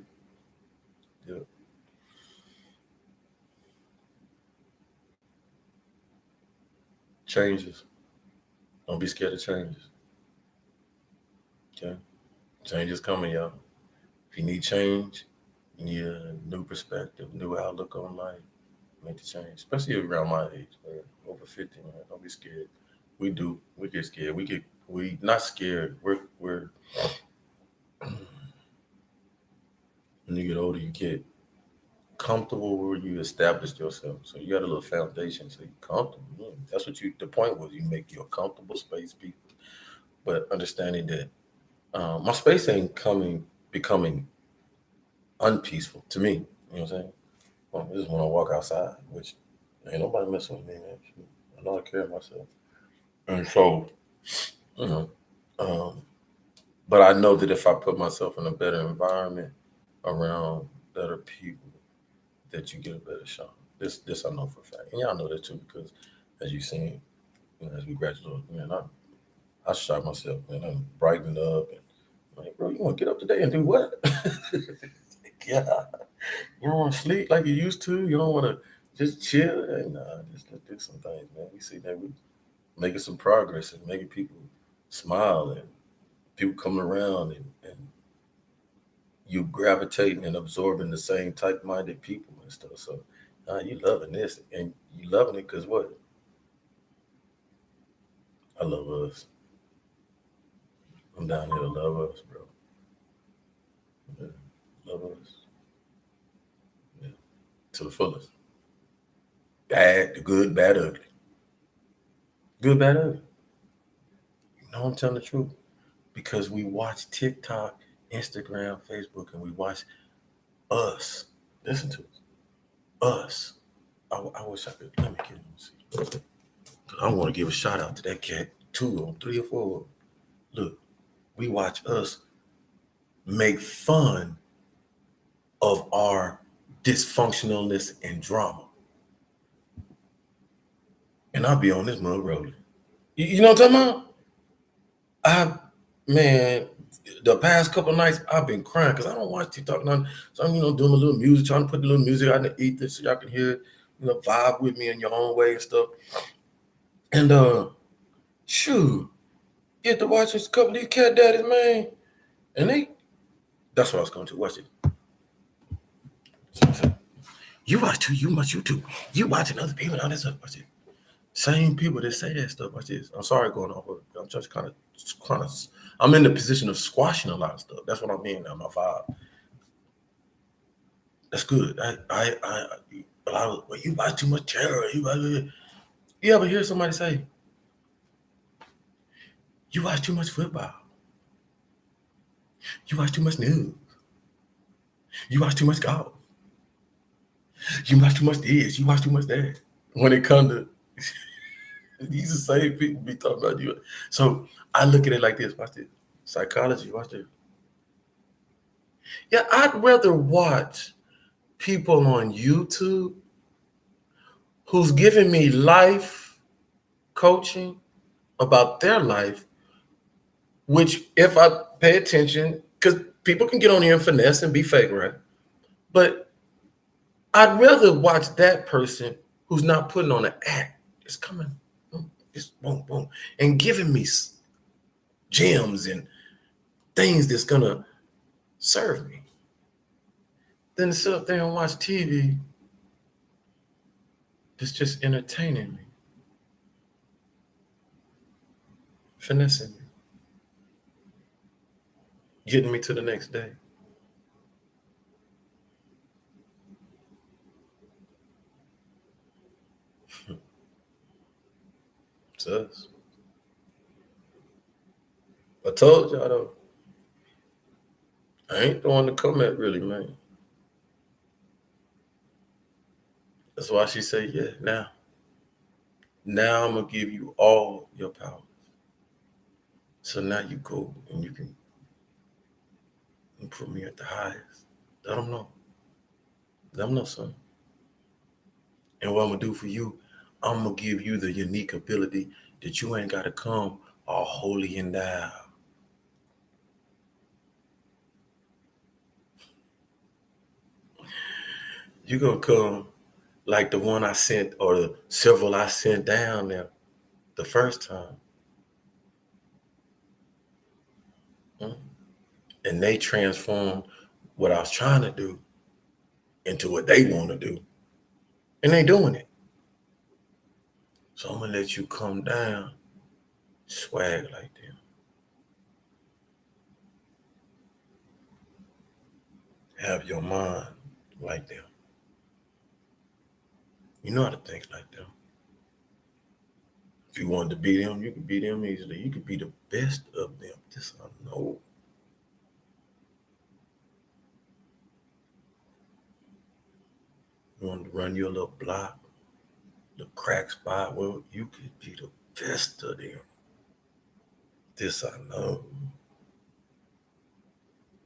Changes. Don't be scared of changes. Okay? Change is coming, y'all. If you need change, you need a new perspective, new outlook on life. Make the change. Especially around my age, man. Over 50, man. Don't be scared. We get scared. We not scared. We're when you get older, you get comfortable where you established yourself. So you got a little foundation, so you're comfortable. Yeah, that's what the point was. You make your comfortable space, people. But understanding that my space ain't becoming unpeaceful to me. You know what I'm saying? Well, this is when I walk outside, which ain't nobody messing with me, man. I know I care myself. And so, you know, um, but I know that if I put myself in a better environment around better people, that you get a better shot. This I know for a fact. And y'all know that too, because as you've seen, as we graduate, man, I shot myself, man. I'm brightening up, and like, bro, you want to get up today and do what? Yeah, you don't want to sleep like you used to. You don't want to just chill. And just let's do some things, man. We see that we making some progress and making people smile, and people coming around, and you gravitating and absorbing the same type-minded people and stuff. So you loving this, and you loving it because what? I love us. I'm down here to love us, bro. Yeah, love us. Yeah. To the fullest. Bad, the good, bad, ugly. Good, bad, ugly. You know I'm telling the truth. Because we watch TikTok, Instagram, Facebook, and we watch us. Listen to us. I wish I could. Let me get him. See. I want to give a shout out to that cat. 2 or 3 or 4. Look, we watch us make fun of our dysfunctionalness and drama. And I'll be on this mug rolling. You know what I'm talking about? Man, the past couple of nights I've been crying because I don't watch TikTok now. So I'm, doing a little music, trying to put the little music out in the ether so y'all can hear it, vibe with me in your own way and stuff. And shoot, get to watch a couple of these cat daddies, man. And that's what I was going to watch it. You watch too much YouTube. You watching other people and all that stuff. Watch it. Same people that say that stuff. Watch this. I'm sorry going off. I'm just kind of. I'm in the position of squashing a lot of stuff. That's what I'm in now. My vibe. That's good. A lot of, well, you watch too much terror. You ever hear somebody say, you watch too much football. You watch too much news. You watch too much golf. You watch too much this. You watch too much that. When it comes to these the same people be talking about you. So I look at it like this. Watch this. Psychology. Watch this. Yeah, I'd rather watch people on YouTube who's giving me life coaching about their life, which if I pay attention, because people can get on here and finesse and be fake, right? But I'd rather watch that person who's not putting on an act. It's coming, just boom, boom, and giving me gems and things that's gonna serve me. Then to sit up there and watch TV that's just entertaining me, finessing me, getting me to the next day. It's us. I told y'all though, I ain't the one to come at really, man. That's why she said, yeah, now I'm gonna give you all your power. So now you go and you can put me at the highest. Let them know. Let them know something. And what I'm gonna do for you, I'm gonna give you the unique ability that you ain't gotta come all holy and thou. You gonna come like the one I sent or the several I sent down there the first time. And they transformed what I was trying to do into what they want to do. And they doing it. So I'm gonna let you come down, swag like them. Have your mind like them. You know how to think like them. If you wanted to be them, you could be them easily. You could be the best of them. This I know. You want to run your little block, the crack spot, well, you could be the best of them. This I know.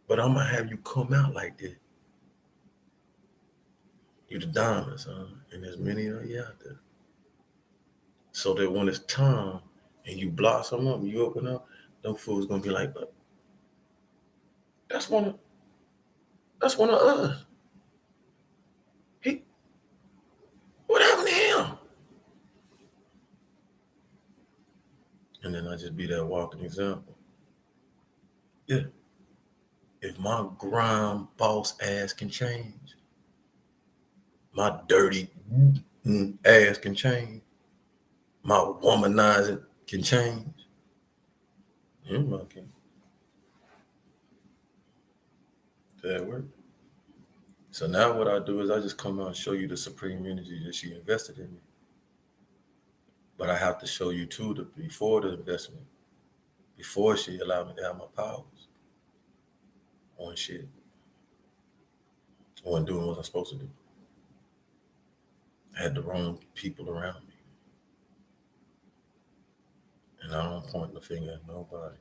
But I'm gonna have you come out like that. You the diamonds, huh? And there's many of you out there. So that when it's time and you blossom up, you open up, them fools gonna be like, but that's one of us. What happened to him? And then I just be that walking example. Yeah. If my grime boss ass can change, my dirty ass can change, my womanizing can change. Okay. That work. So now what I do is I just come out and show you the supreme energy that she invested in me. But I have to show you too before the investment, before she allowed me to have my powers on shit, on doing what I'm supposed to do. I had the wrong people around me. And I don't point the finger at nobody.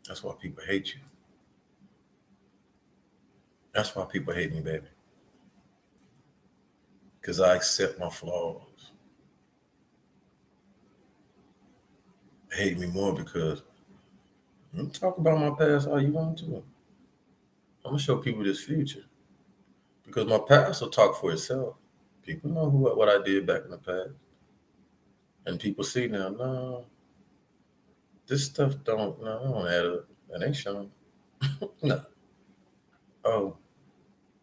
That's why people hate you. That's why people hate me, baby. Because I accept my flaws. They hate me more because you can talk about my past all you want to. I'm gonna show people this future because my past will talk for itself. People know what I did back in the past, and people see now. No, this stuff don't add up. That ain't showing. No. Oh,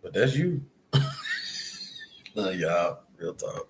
but that's you. Y'all, real talk.